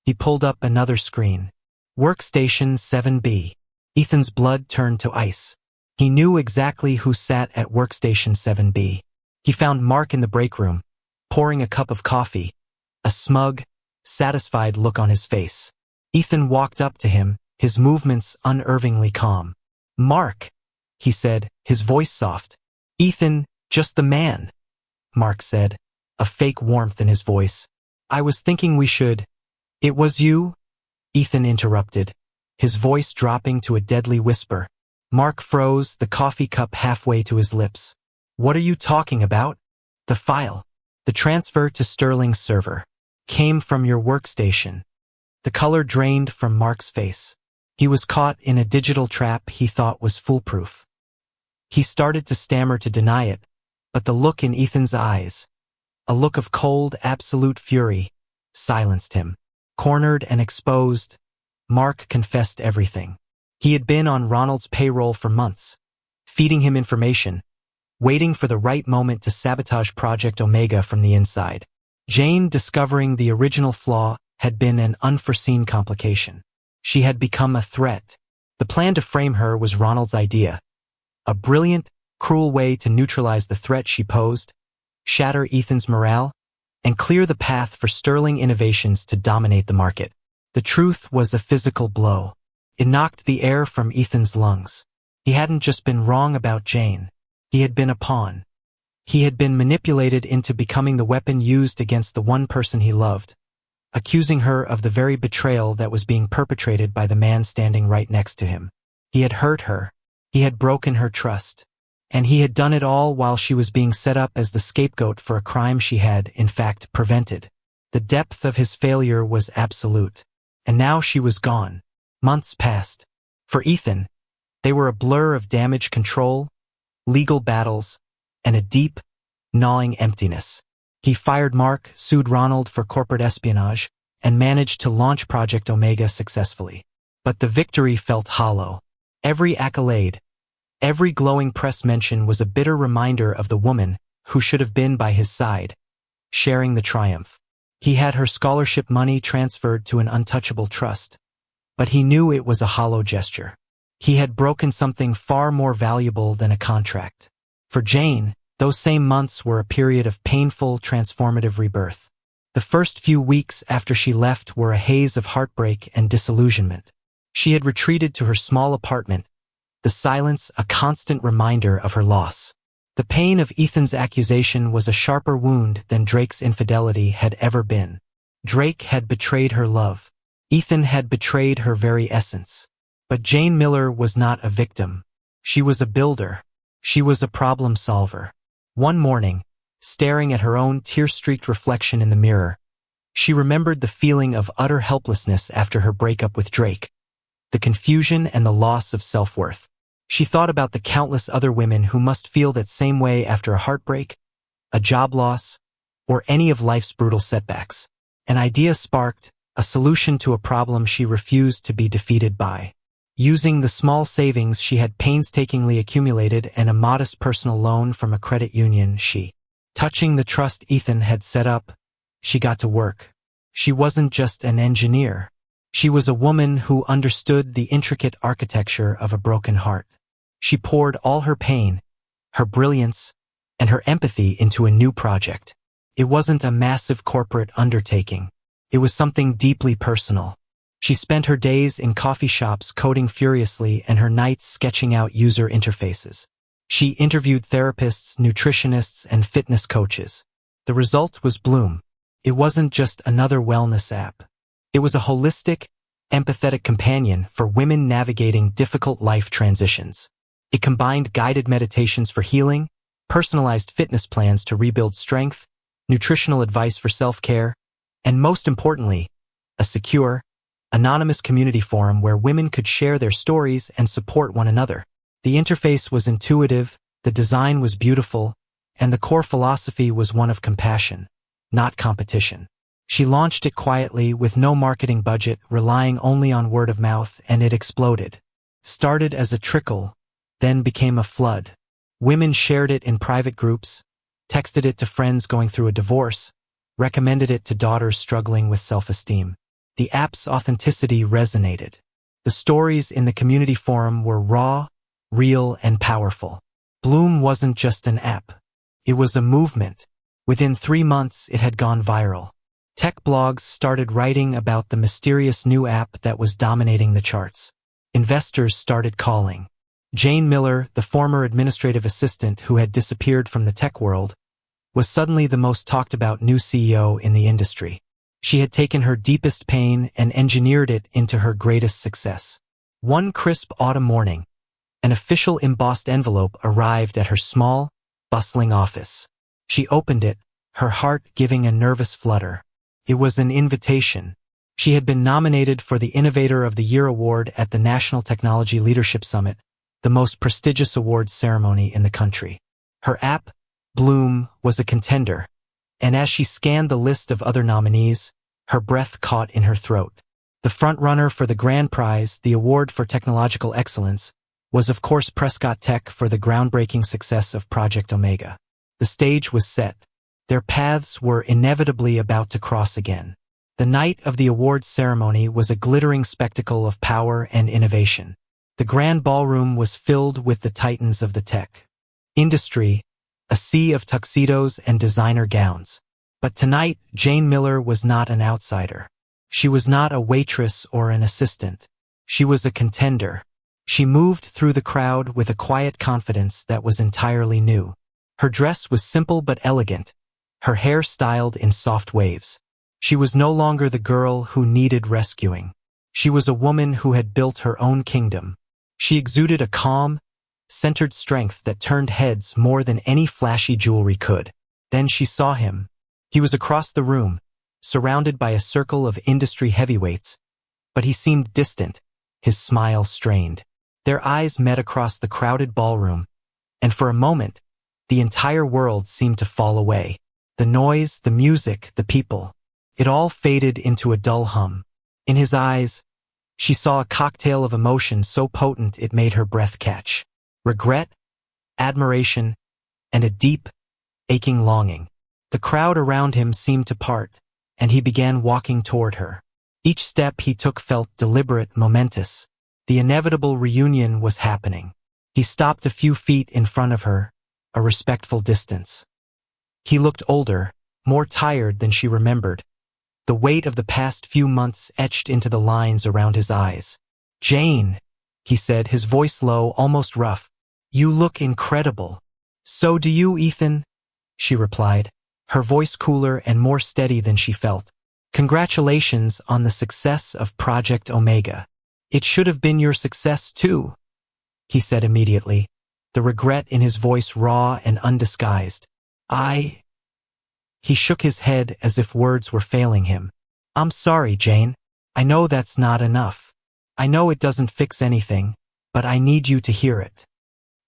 He pulled up another screen. Workstation 7B. Ethan's blood turned to ice. He knew exactly who sat at workstation 7B. He found Mark in the break room, pouring a cup of coffee, a smug, satisfied look on his face. Ethan walked up to him, his movements unnervingly calm. Mark, he said, his voice soft. Ethan, just the man, Mark said, a fake warmth in his voice. I was thinking we should. It was you? Ethan interrupted, his voice dropping to a deadly whisper. Mark froze, the coffee cup halfway to his lips. What are you talking about? The file. The transfer to Sterling's server. Came from your workstation. The color drained from Mark's face. He was caught in a digital trap he thought was foolproof. He started to stammer to deny it, but the look in Ethan's eyes, a look of cold, absolute fury, silenced him. Cornered and exposed, Mark confessed everything. He had been on Ronald's payroll for months, feeding him information, waiting for the right moment to sabotage Project Omega from the inside. Jane discovering the original flaw had been an unforeseen complication. She had become a threat. The plan to frame her was Ronald's idea. A brilliant, cruel way to neutralize the threat she posed, shatter Ethan's morale, and clear the path for Sterling Innovations to dominate the market. The truth was a physical blow. It knocked the air from Ethan's lungs. He hadn't just been wrong about Jane. He had been a pawn. He had been manipulated into becoming the weapon used against the one person he loved, accusing her of the very betrayal that was being perpetrated by the man standing right next to him. He had hurt her. He had broken her trust. And he had done it all while she was being set up as the scapegoat for a crime she had, in fact, prevented. The depth of his failure was absolute. And now she was gone. Months passed. For Ethan, they were a blur of damage control, legal battles, and a deep, gnawing emptiness. He fired Mark, sued Ronald for corporate espionage, and managed to launch Project Omega successfully. But the victory felt hollow. Every accolade, every glowing press mention was a bitter reminder of the woman who should have been by his side, sharing the triumph. He had her scholarship money transferred to an untouchable trust, but he knew it was a hollow gesture. He had broken something far more valuable than a contract. For Jane, those same months were a period of painful, transformative rebirth. The first few weeks after she left were a haze of heartbreak and disillusionment. She had retreated to her small apartment, the silence a constant reminder of her loss. The pain of Ethan's accusation was a sharper wound than Drake's infidelity had ever been. Drake had betrayed her love. Ethan had betrayed her very essence. But Jane Miller was not a victim. She was a builder. She was a problem solver. One morning, staring at her own tear-streaked reflection in the mirror, she remembered the feeling of utter helplessness after her breakup with Drake, the confusion and the loss of self-worth. She thought about the countless other women who must feel that same way after a heartbreak, a job loss, or any of life's brutal setbacks. An idea sparked, a solution to a problem she refused to be defeated by. Using the small savings she had painstakingly accumulated and a modest personal loan from a credit union, touching the trust Ethan had set up, she got to work. She wasn't just an engineer. She was a woman who understood the intricate architecture of a broken heart. She poured all her pain, her brilliance, and her empathy into a new project. It wasn't a massive corporate undertaking. It was something deeply personal. She spent her days in coffee shops coding furiously and her nights sketching out user interfaces. She interviewed therapists, nutritionists, and fitness coaches. The result was Bloom. It wasn't just another wellness app. It was a holistic, empathetic companion for women navigating difficult life transitions. It combined guided meditations for healing, personalized fitness plans to rebuild strength, nutritional advice for self-care, and most importantly, a secure, anonymous community forum where women could share their stories and support one another. The interface was intuitive, the design was beautiful, and the core philosophy was one of compassion, not competition. She launched it quietly with no marketing budget, relying only on word of mouth, and it exploded. Started as a trickle, then became a flood. Women shared it in private groups, texted it to friends going through a divorce, recommended it to daughters struggling with self-esteem. The app's authenticity resonated. The stories in the community forum were raw, real, and powerful. Bloom wasn't just an app. It was a movement. Within 3 months, it had gone viral. Tech blogs started writing about the mysterious new app that was dominating the charts. Investors started calling. Jane Miller, the former administrative assistant who had disappeared from the tech world, was suddenly the most talked about new CEO in the industry. She had taken her deepest pain and engineered it into her greatest success. One crisp autumn morning, an official embossed envelope arrived at her small, bustling office. She opened it, her heart giving a nervous flutter. It was an invitation. She had been nominated for the Innovator of the Year award at the National Technology Leadership Summit, the most prestigious awards ceremony in the country. Her app, Bloom, was a contender, and as she scanned the list of other nominees, her breath caught in her throat. The frontrunner for the grand prize, the Award for Technological Excellence, was of course Prescott Tech for the groundbreaking success of Project Omega. The stage was set. Their paths were inevitably about to cross again. The night of the awards ceremony was a glittering spectacle of power and innovation. The grand ballroom was filled with the titans of the tech industry, a sea of tuxedos and designer gowns. But tonight, Jane Miller was not an outsider. She was not a waitress or an assistant. She was a contender. She moved through the crowd with a quiet confidence that was entirely new. Her dress was simple but elegant, her hair styled in soft waves. She was no longer the girl who needed rescuing. She was a woman who had built her own kingdom. She exuded a calm, centered strength that turned heads more than any flashy jewelry could. Then she saw him. He was across the room, surrounded by a circle of industry heavyweights, but he seemed distant, his smile strained. Their eyes met across the crowded ballroom, and for a moment, the entire world seemed to fall away. The noise, the music, the people. It all faded into a dull hum. In his eyes, she saw a cocktail of emotion so potent it made her breath catch. Regret, admiration, and a deep, aching longing. The crowd around him seemed to part, and he began walking toward her. Each step he took felt deliberate, momentous. The inevitable reunion was happening. He stopped a few feet in front of her, a respectful distance. He looked older, more tired than she remembered. The weight of the past few months etched into the lines around his eyes. "Jane," he said, his voice low, almost rough. "You look incredible." "So do you, Ethan," she replied, her voice cooler and more steady than she felt. "Congratulations on the success of Project Omega." "It should have been your success too," he said immediately, the regret in his voice raw and undisguised. He shook his head as if words were failing him. "I'm sorry, Jane. I know that's not enough. I know it doesn't fix anything, but I need you to hear it."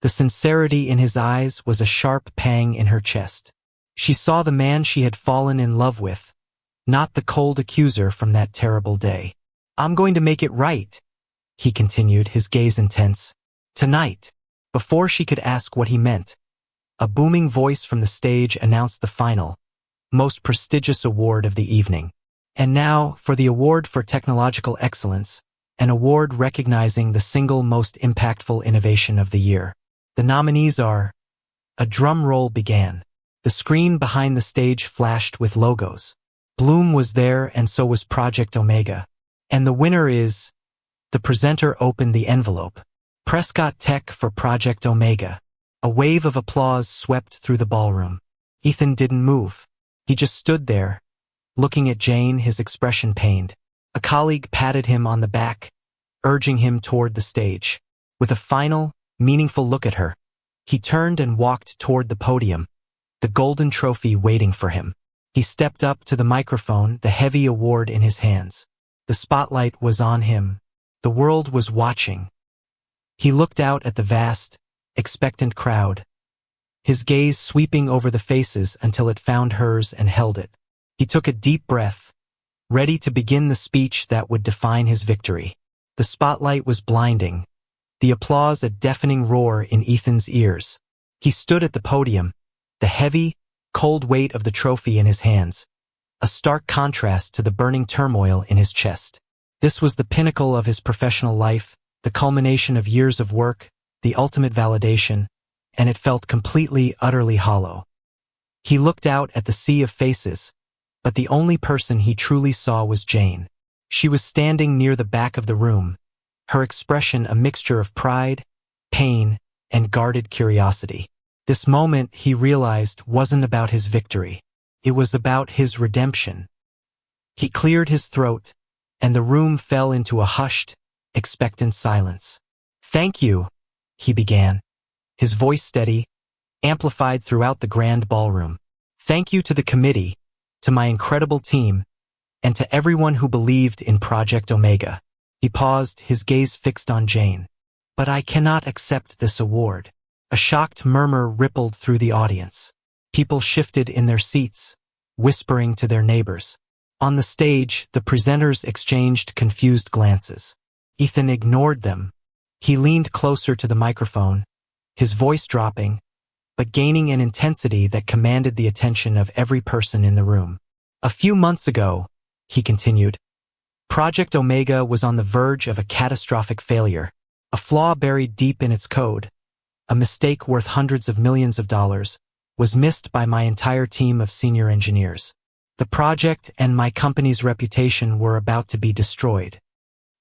The sincerity in his eyes was a sharp pang in her chest. She saw the man she had fallen in love with, not the cold accuser from that terrible day. "I'm going to make it right," he continued, his gaze intense. "Tonight." Before she could ask what he meant, a booming voice from the stage announced the final, most prestigious award of the evening. And now, for the Award for Technological Excellence, an award recognizing the single most impactful innovation of the year. The nominees are... A drum roll began. The screen behind the stage flashed with logos. Bloom was there, and so was Project Omega. And the winner is... The presenter opened the envelope. Prescott Tech for Project Omega. A wave of applause swept through the ballroom. Ethan didn't move. He just stood there, looking at Jane, his expression pained. A colleague patted him on the back, urging him toward the stage. With a final, meaningful look at her, he turned and walked toward the podium, the golden trophy waiting for him. He stepped up to the microphone, the heavy award in his hands. The spotlight was on him. The world was watching. He looked out at the vast, expectant crowd, his gaze sweeping over the faces until it found hers and held it. He took a deep breath, ready to begin the speech that would define his victory. The spotlight was blinding, the applause a deafening roar in Ethan's ears. He stood at the podium, the heavy, cold weight of the trophy in his hands, a stark contrast to the burning turmoil in his chest. This was the pinnacle of his professional life, the culmination of years of work, the ultimate validation, and it felt completely, utterly hollow. He looked out at the sea of faces, but the only person he truly saw was Jane. She was standing near the back of the room, her expression a mixture of pride, pain, and guarded curiosity. This moment, he realized, wasn't about his victory. It was about his redemption. He cleared his throat, and the room fell into a hushed, expectant silence. "Thank you," he began, his voice steady, amplified throughout the grand ballroom. "Thank you to the committee, to my incredible team, and to everyone who believed in Project Omega." He paused, his gaze fixed on Jane. "But I cannot accept this award." A shocked murmur rippled through the audience. People shifted in their seats, whispering to their neighbors. On the stage, the presenters exchanged confused glances. Ethan ignored them. He leaned closer to the microphone, his voice dropping, but gaining an intensity that commanded the attention of every person in the room. "A few months ago," he continued, "Project Omega was on the verge of a catastrophic failure, a flaw buried deep in its code, a mistake worth hundreds of millions of dollars, was missed by my entire team of senior engineers. The project and my company's reputation were about to be destroyed."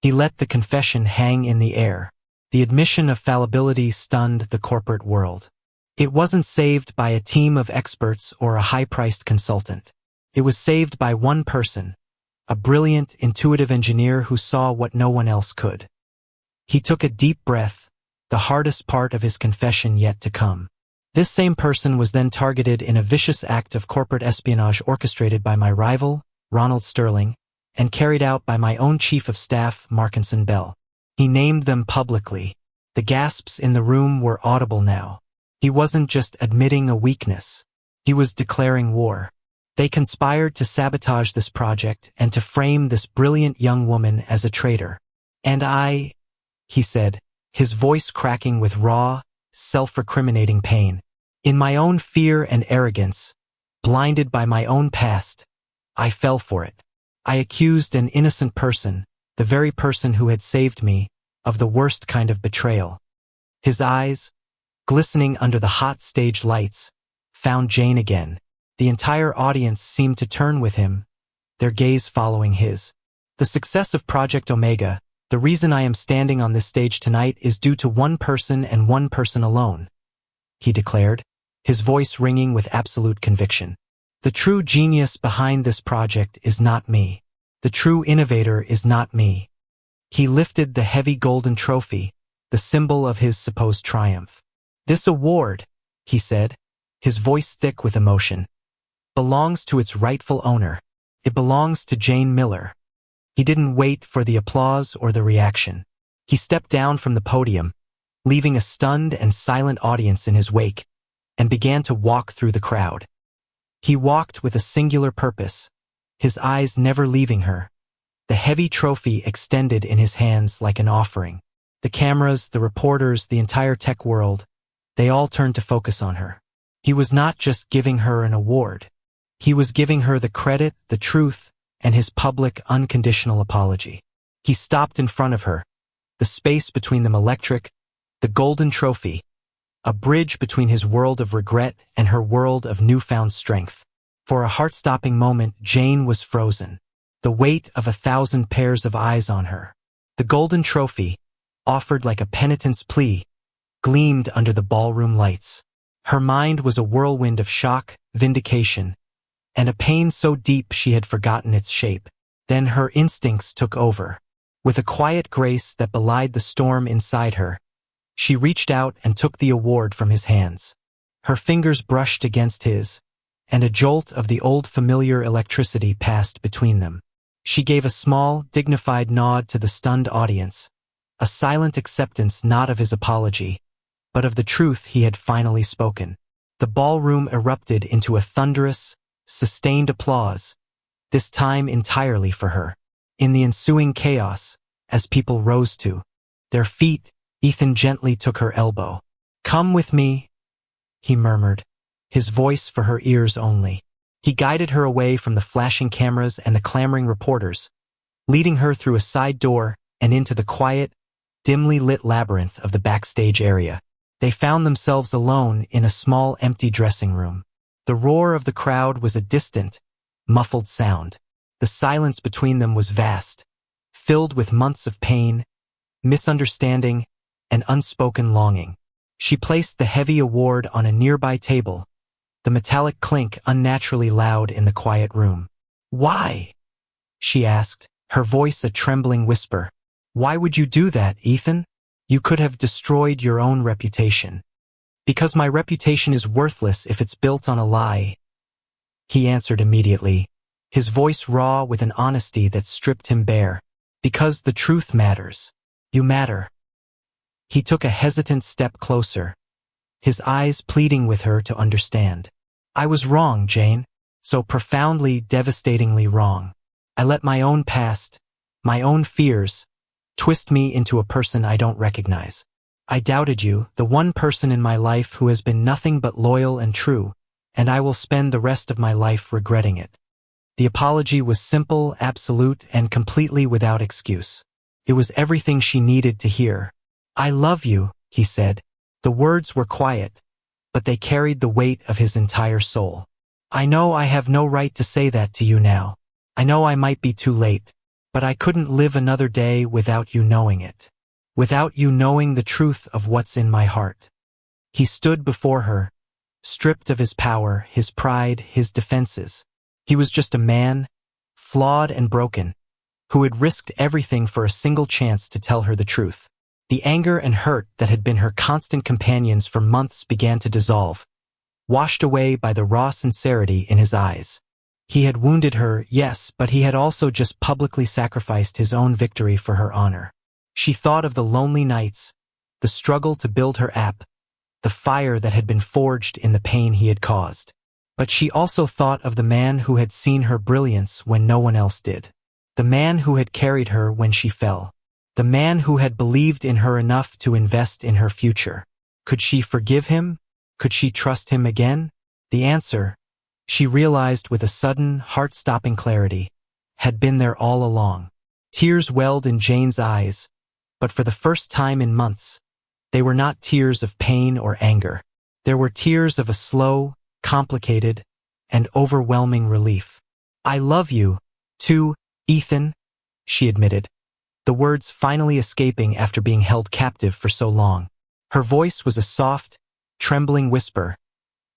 He let the confession hang in the air. The admission of fallibility stunned the corporate world. It wasn't saved by a team of experts or a high-priced consultant. It was saved by one person, a brilliant, intuitive engineer who saw what no one else could. He took a deep breath, the hardest part of his confession yet to come. This same person was then targeted in a vicious act of corporate espionage orchestrated by my rival, Ronald Sterling, and carried out by my own chief of staff, Markinson Bell. He named them publicly. The gasps in the room were audible now. He wasn't just admitting a weakness. He was declaring war. They conspired to sabotage this project and to frame this brilliant young woman as a traitor. "And he said, his voice cracking with raw, self-recriminating pain. "In my own fear and arrogance, blinded by my own past, I fell for it. I accused an innocent person, the very person who had saved me, of the worst kind of betrayal." His eyes, glistening under the hot stage lights, found Jane again. The entire audience seemed to turn with him, their gaze following his. "The success of Project Omega, the reason I am standing on this stage tonight, is due to one person and one person alone," he declared, his voice ringing with absolute conviction. "The true genius behind this project is not me. The true innovator is not me." He lifted the heavy golden trophy, the symbol of his supposed triumph. "This award," he said, his voice thick with emotion, "belongs to its rightful owner. It belongs to Jane Miller." He didn't wait for the applause or the reaction. He stepped down from the podium, leaving a stunned and silent audience in his wake, and began to walk through the crowd. He walked with a singular purpose, his eyes never leaving her, the heavy trophy extended in his hands like an offering. The cameras, the reporters, the entire tech world, they all turned to focus on her. He was not just giving her an award. He was giving her the credit, the truth, and his public, unconditional apology. He stopped in front of her, the space between them electric, the golden trophy, a bridge between his world of regret and her world of newfound strength. For a heart-stopping moment, Jane was frozen, the weight of 1,000 pairs of eyes on her. The golden trophy, offered like a penitent's plea, gleamed under the ballroom lights. Her mind was a whirlwind of shock, vindication, and a pain so deep she had forgotten its shape. Then her instincts took over. With a quiet grace that belied the storm inside her, she reached out and took the award from his hands. Her fingers brushed against his, and a jolt of the old familiar electricity passed between them. She gave a small, dignified nod to the stunned audience, a silent acceptance not of his apology, but of the truth he had finally spoken. The ballroom erupted into a thunderous, sustained applause, this time entirely for her. In the ensuing chaos, as people rose to their feet, Ethan gently took her elbow. "Come with me," he murmured, his voice for her ears only. He guided her away from the flashing cameras and the clamoring reporters, leading her through a side door and into the quiet, dimly lit labyrinth of the backstage area. They found themselves alone in a small empty dressing room. The roar of the crowd was a distant, muffled sound. The silence between them was vast, filled with months of pain, misunderstanding, and unspoken longing. She placed the heavy award on a nearby table, the metallic clink unnaturally loud in the quiet room. "Why?" she asked, her voice a trembling whisper. "Why would you do that, Ethan? You could have destroyed your own reputation." "Because my reputation is worthless if it's built on a lie," he answered immediately, his voice raw with an honesty that stripped him bare. "Because the truth matters. You matter." He took a hesitant step closer, his eyes pleading with her to understand. "I was wrong, Jane. So profoundly, devastatingly wrong. I let my own past, my own fears, twist me into a person I don't recognize. I doubted you, the one person in my life who has been nothing but loyal and true, and I will spend the rest of my life regretting it." The apology was simple, absolute, and completely without excuse. It was everything she needed to hear. "I love you," he said. The words were quiet, but they carried the weight of his entire soul. "I know I have no right to say that to you now. I know I might be too late, but I couldn't live another day without you knowing it. Without you knowing the truth of what's in my heart." He stood before her, stripped of his power, his pride, his defenses. He was just a man, flawed and broken, who had risked everything for a single chance to tell her the truth. The anger and hurt that had been her constant companions for months began to dissolve, washed away by the raw sincerity in his eyes. He had wounded her, yes, but he had also just publicly sacrificed his own victory for her honor. She thought of the lonely nights, the struggle to build her app, the fire that had been forged in the pain he had caused. But she also thought of the man who had seen her brilliance when no one else did. The man who had carried her when she fell. The man who had believed in her enough to invest in her future. Could she forgive him? Could she trust him again? The answer, she realized with a sudden, heart-stopping clarity, had been there all along. Tears welled in Jane's eyes, but for the first time in months, they were not tears of pain or anger. There were tears of a slow, complicated, and overwhelming relief. "I love you, too, Ethan," she admitted, the words finally escaping after being held captive for so long. Her voice was a soft, trembling whisper,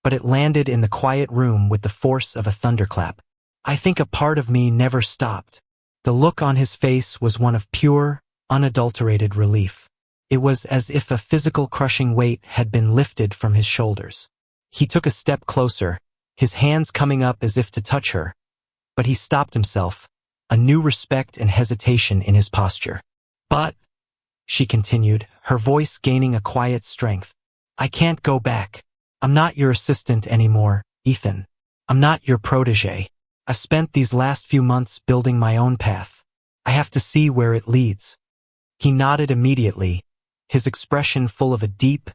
but it landed in the quiet room with the force of a thunderclap. "I think a part of me never stopped." The look on his face was one of pure, unadulterated relief. It was as if a physical crushing weight had been lifted from his shoulders. He took a step closer, his hands coming up as if to touch her, but he stopped himself, a new respect and hesitation in his posture. "But," she continued, her voice gaining a quiet strength, "I can't go back. I'm not your assistant anymore, Ethan. I'm not your protege. I've spent these last few months building my own path. I have to see where it leads." He nodded immediately, his expression full of a deep,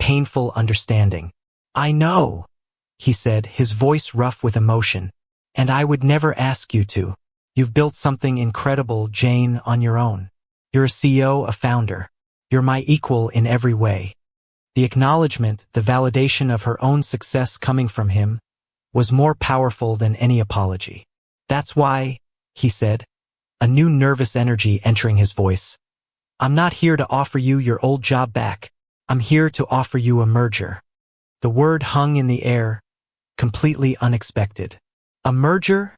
painful understanding. "I know," he said, his voice rough with emotion, "and I would never ask you to. You've built something incredible, Jane, on your own. You're a CEO, a founder. You're my equal in every way." The acknowledgement, the validation of her own success coming from him, was more powerful than any apology. "That's why," he said, a new nervous energy entering his voice, "I'm not here to offer you your old job back. I'm here to offer you a merger." The word hung in the air, completely unexpected. "A merger?"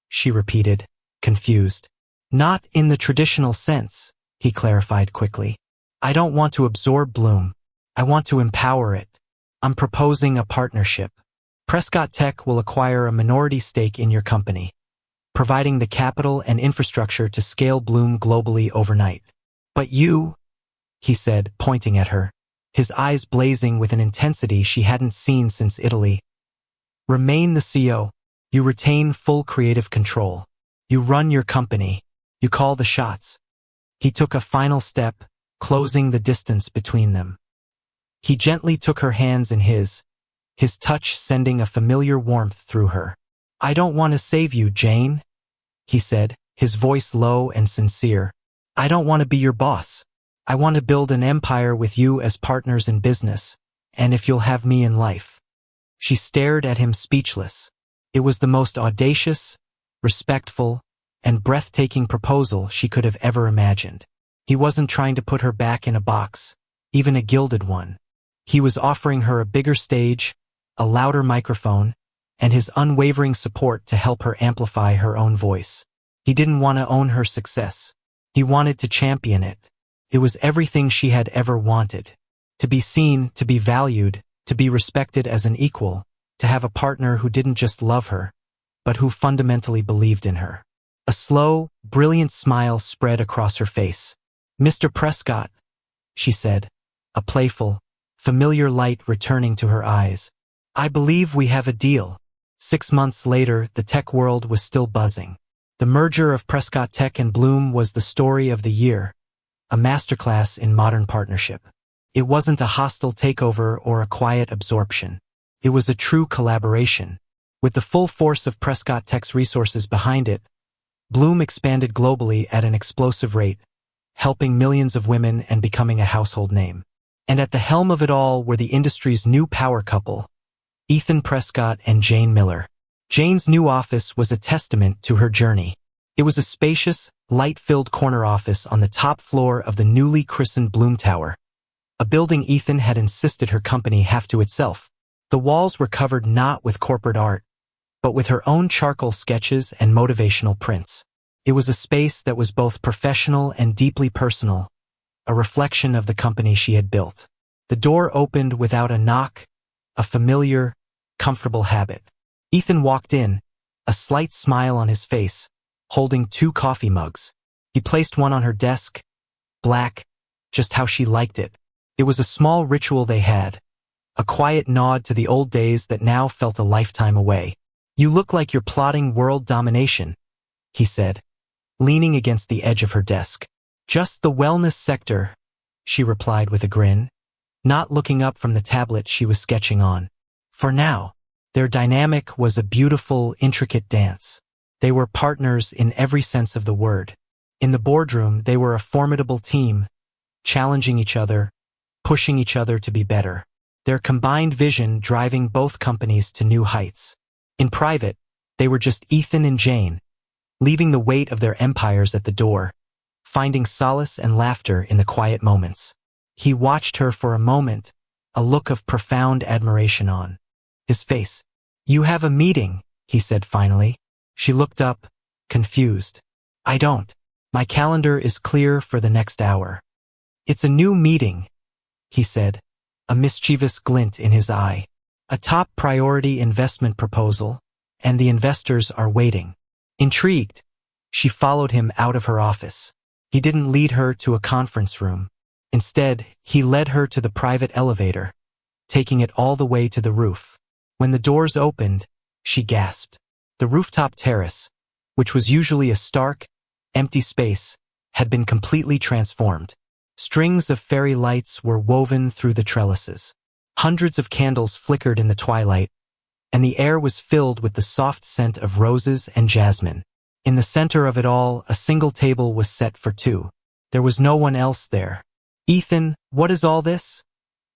she repeated, confused. "Not in the traditional sense," he clarified quickly. "I don't want to absorb Bloom. I want to empower it. I'm proposing a partnership. Prescott Tech will acquire a minority stake in your company. providing the capital and infrastructure to scale Bloom globally overnight. But you, he said, pointing at her, his eyes blazing with an intensity she hadn't seen since Italy. Remain the CEO. You retain full creative control. You run your company. You call the shots. He took a final step, closing the distance between them. He gently took her hands in his touch sending a familiar warmth through her. I don't want to save you, Jane, he said, his voice low and sincere. I don't want to be your boss. I want to build an empire with you as partners in business, and if you'll have me in life. She stared at him speechless. It was the most audacious, respectful, and breathtaking proposal she could have ever imagined. He wasn't trying to put her back in a box, even a gilded one. He was offering her a bigger stage, a louder microphone, and his unwavering support to help her amplify her own voice. He didn't want to own her success. He wanted to champion it. It was everything she had ever wanted. To be seen, to be valued, to be respected as an equal, to have a partner who didn't just love her, but who fundamentally believed in her. A slow, brilliant smile spread across her face. Mr. Prescott, she said, a playful, familiar light returning to her eyes. I believe we have a deal. 6 months later, the tech world was still buzzing. The merger of Prescott Tech and Bloom was the story of the year, a masterclass in modern partnership. It wasn't a hostile takeover or a quiet absorption. It was a true collaboration. With the full force of Prescott Tech's resources behind it, Bloom expanded globally at an explosive rate, helping millions of women and becoming a household name. And at the helm of it all were the industry's new power couple, Ethan Prescott and Jane Miller. Jane's new office was a testament to her journey. It was a spacious, light-filled corner office on the top floor of the newly christened Bloom Tower, a building Ethan had insisted her company have to itself. The walls were covered not with corporate art, but with her own charcoal sketches and motivational prints. It was a space that was both professional and deeply personal, a reflection of the company she had built. The door opened without a knock, a familiar, comfortable habit. Ethan walked in, a slight smile on his face, holding 2 coffee mugs. He placed one on her desk, black, just how she liked it. It was a small ritual they had, a quiet nod to the old days that now felt a lifetime away. You look like you're plotting world domination, he said, leaning against the edge of her desk. Just the wellness sector, she replied with a grin, not looking up from the tablet she was sketching on. For now, their dynamic was a beautiful, intricate dance. They were partners in every sense of the word. In the boardroom, they were a formidable team, challenging each other, pushing each other to be better. Their combined vision driving both companies to new heights. In private, they were just Ethan and Jane, leaving the weight of their empires at the door, finding solace and laughter in the quiet moments. He watched her for a moment, a look of profound admiration on his face. You have a meeting, he said finally. She looked up, confused. I don't. My calendar is clear for the next hour. It's a new meeting, he said, a mischievous glint in his eye. A top priority investment proposal, and the investors are waiting. Intrigued, she followed him out of her office. He didn't lead her to a conference room. Instead, he led her to the private elevator, taking it all the way to the roof. When the doors opened, she gasped. The rooftop terrace, which was usually a stark, empty space, had been completely transformed. Strings of fairy lights were woven through the trellises. Hundreds of candles flickered in the twilight, and the air was filled with the soft scent of roses and jasmine. In the center of it all, a single table was set for 2. There was no one else there. Ethan, what is all this?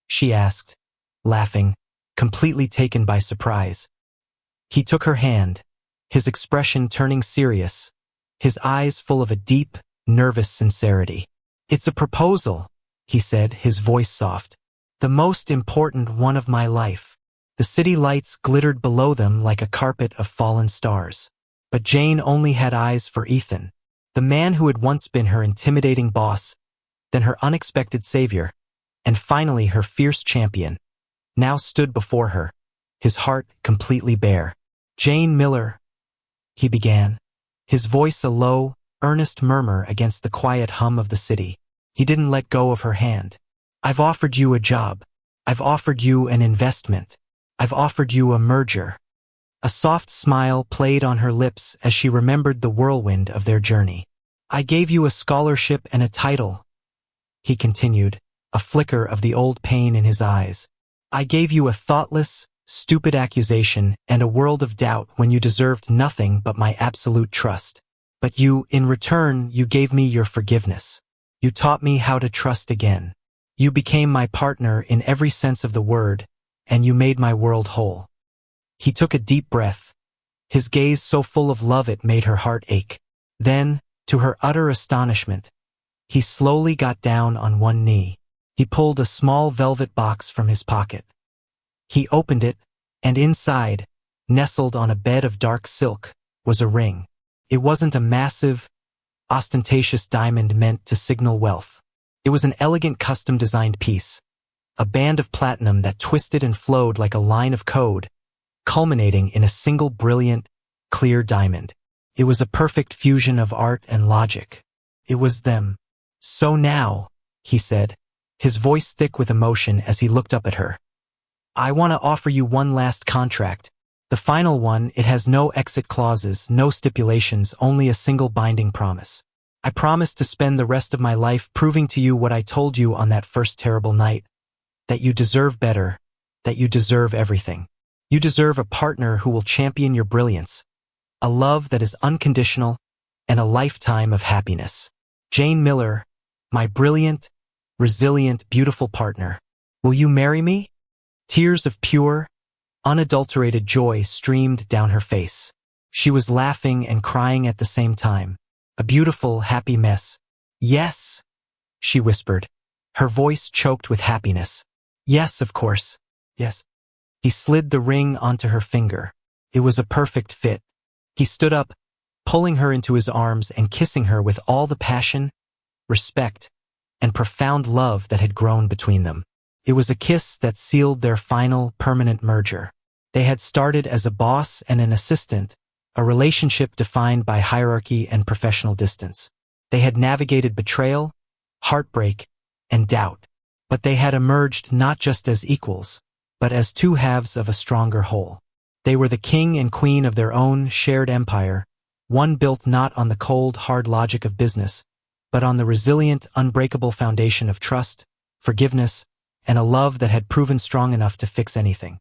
She asked, laughing, completely taken by surprise. He took her hand, his expression turning serious, his eyes full of a deep, nervous sincerity. It's a proposal, he said, his voice soft. The most important one of my life. The city lights glittered below them like a carpet of fallen stars. But Jane only had eyes for Ethan, the man who had once been her intimidating boss, then her unexpected savior, and finally her fierce champion, now stood before her, his heart completely bare. Jane Miller, he began, his voice a low, earnest murmur against the quiet hum of the city. He didn't let go of her hand. I've offered you a job. I've offered you an investment. I've offered you a merger. A soft smile played on her lips as she remembered the whirlwind of their journey. I gave you a scholarship and a title, he continued, a flicker of the old pain in his eyes. I gave you a thoughtless, stupid accusation and a world of doubt when you deserved nothing but my absolute trust. But you, in return, you gave me your forgiveness. You taught me how to trust again. You became my partner in every sense of the word, and you made my world whole. He took a deep breath, his gaze so full of love it made her heart ache. Then, to her utter astonishment, he slowly got down on one knee. He pulled a small velvet box from his pocket. He opened it, and inside, nestled on a bed of dark silk, was a ring. It wasn't a massive, ostentatious diamond meant to signal wealth. It was an elegant custom-designed piece, a band of platinum that twisted and flowed like a line of code, culminating in a single brilliant, clear diamond. It was a perfect fusion of art and logic. It was them. So now, he said, his voice thick with emotion as he looked up at her. I want to offer you one last contract. The final one, it has no exit clauses, no stipulations, only a single binding promise. I promise to spend the rest of my life proving to you what I told you on that first terrible night, that you deserve better, that you deserve everything. You deserve a partner who will champion your brilliance, a love that is unconditional, and a lifetime of happiness. Jane Miller, my brilliant, resilient, beautiful partner. Will you marry me? Tears of pure, unadulterated joy streamed down her face. She was laughing and crying at the same time. A beautiful, happy mess. Yes, she whispered, her voice choked with happiness. Yes, of course. Yes. He slid the ring onto her finger. It was a perfect fit. He stood up, pulling her into his arms and kissing her with all the passion, respect, and profound love that had grown between them. It was a kiss that sealed their final, permanent merger. They had started as a boss and an assistant, a relationship defined by hierarchy and professional distance. They had navigated betrayal, heartbreak, and doubt. But they had emerged not just as equals, but as two halves of a stronger whole. They were the king and queen of their own shared empire, one built not on the cold, hard logic of business, but on the resilient, unbreakable foundation of trust, forgiveness, and a love that had proven strong enough to fix anything.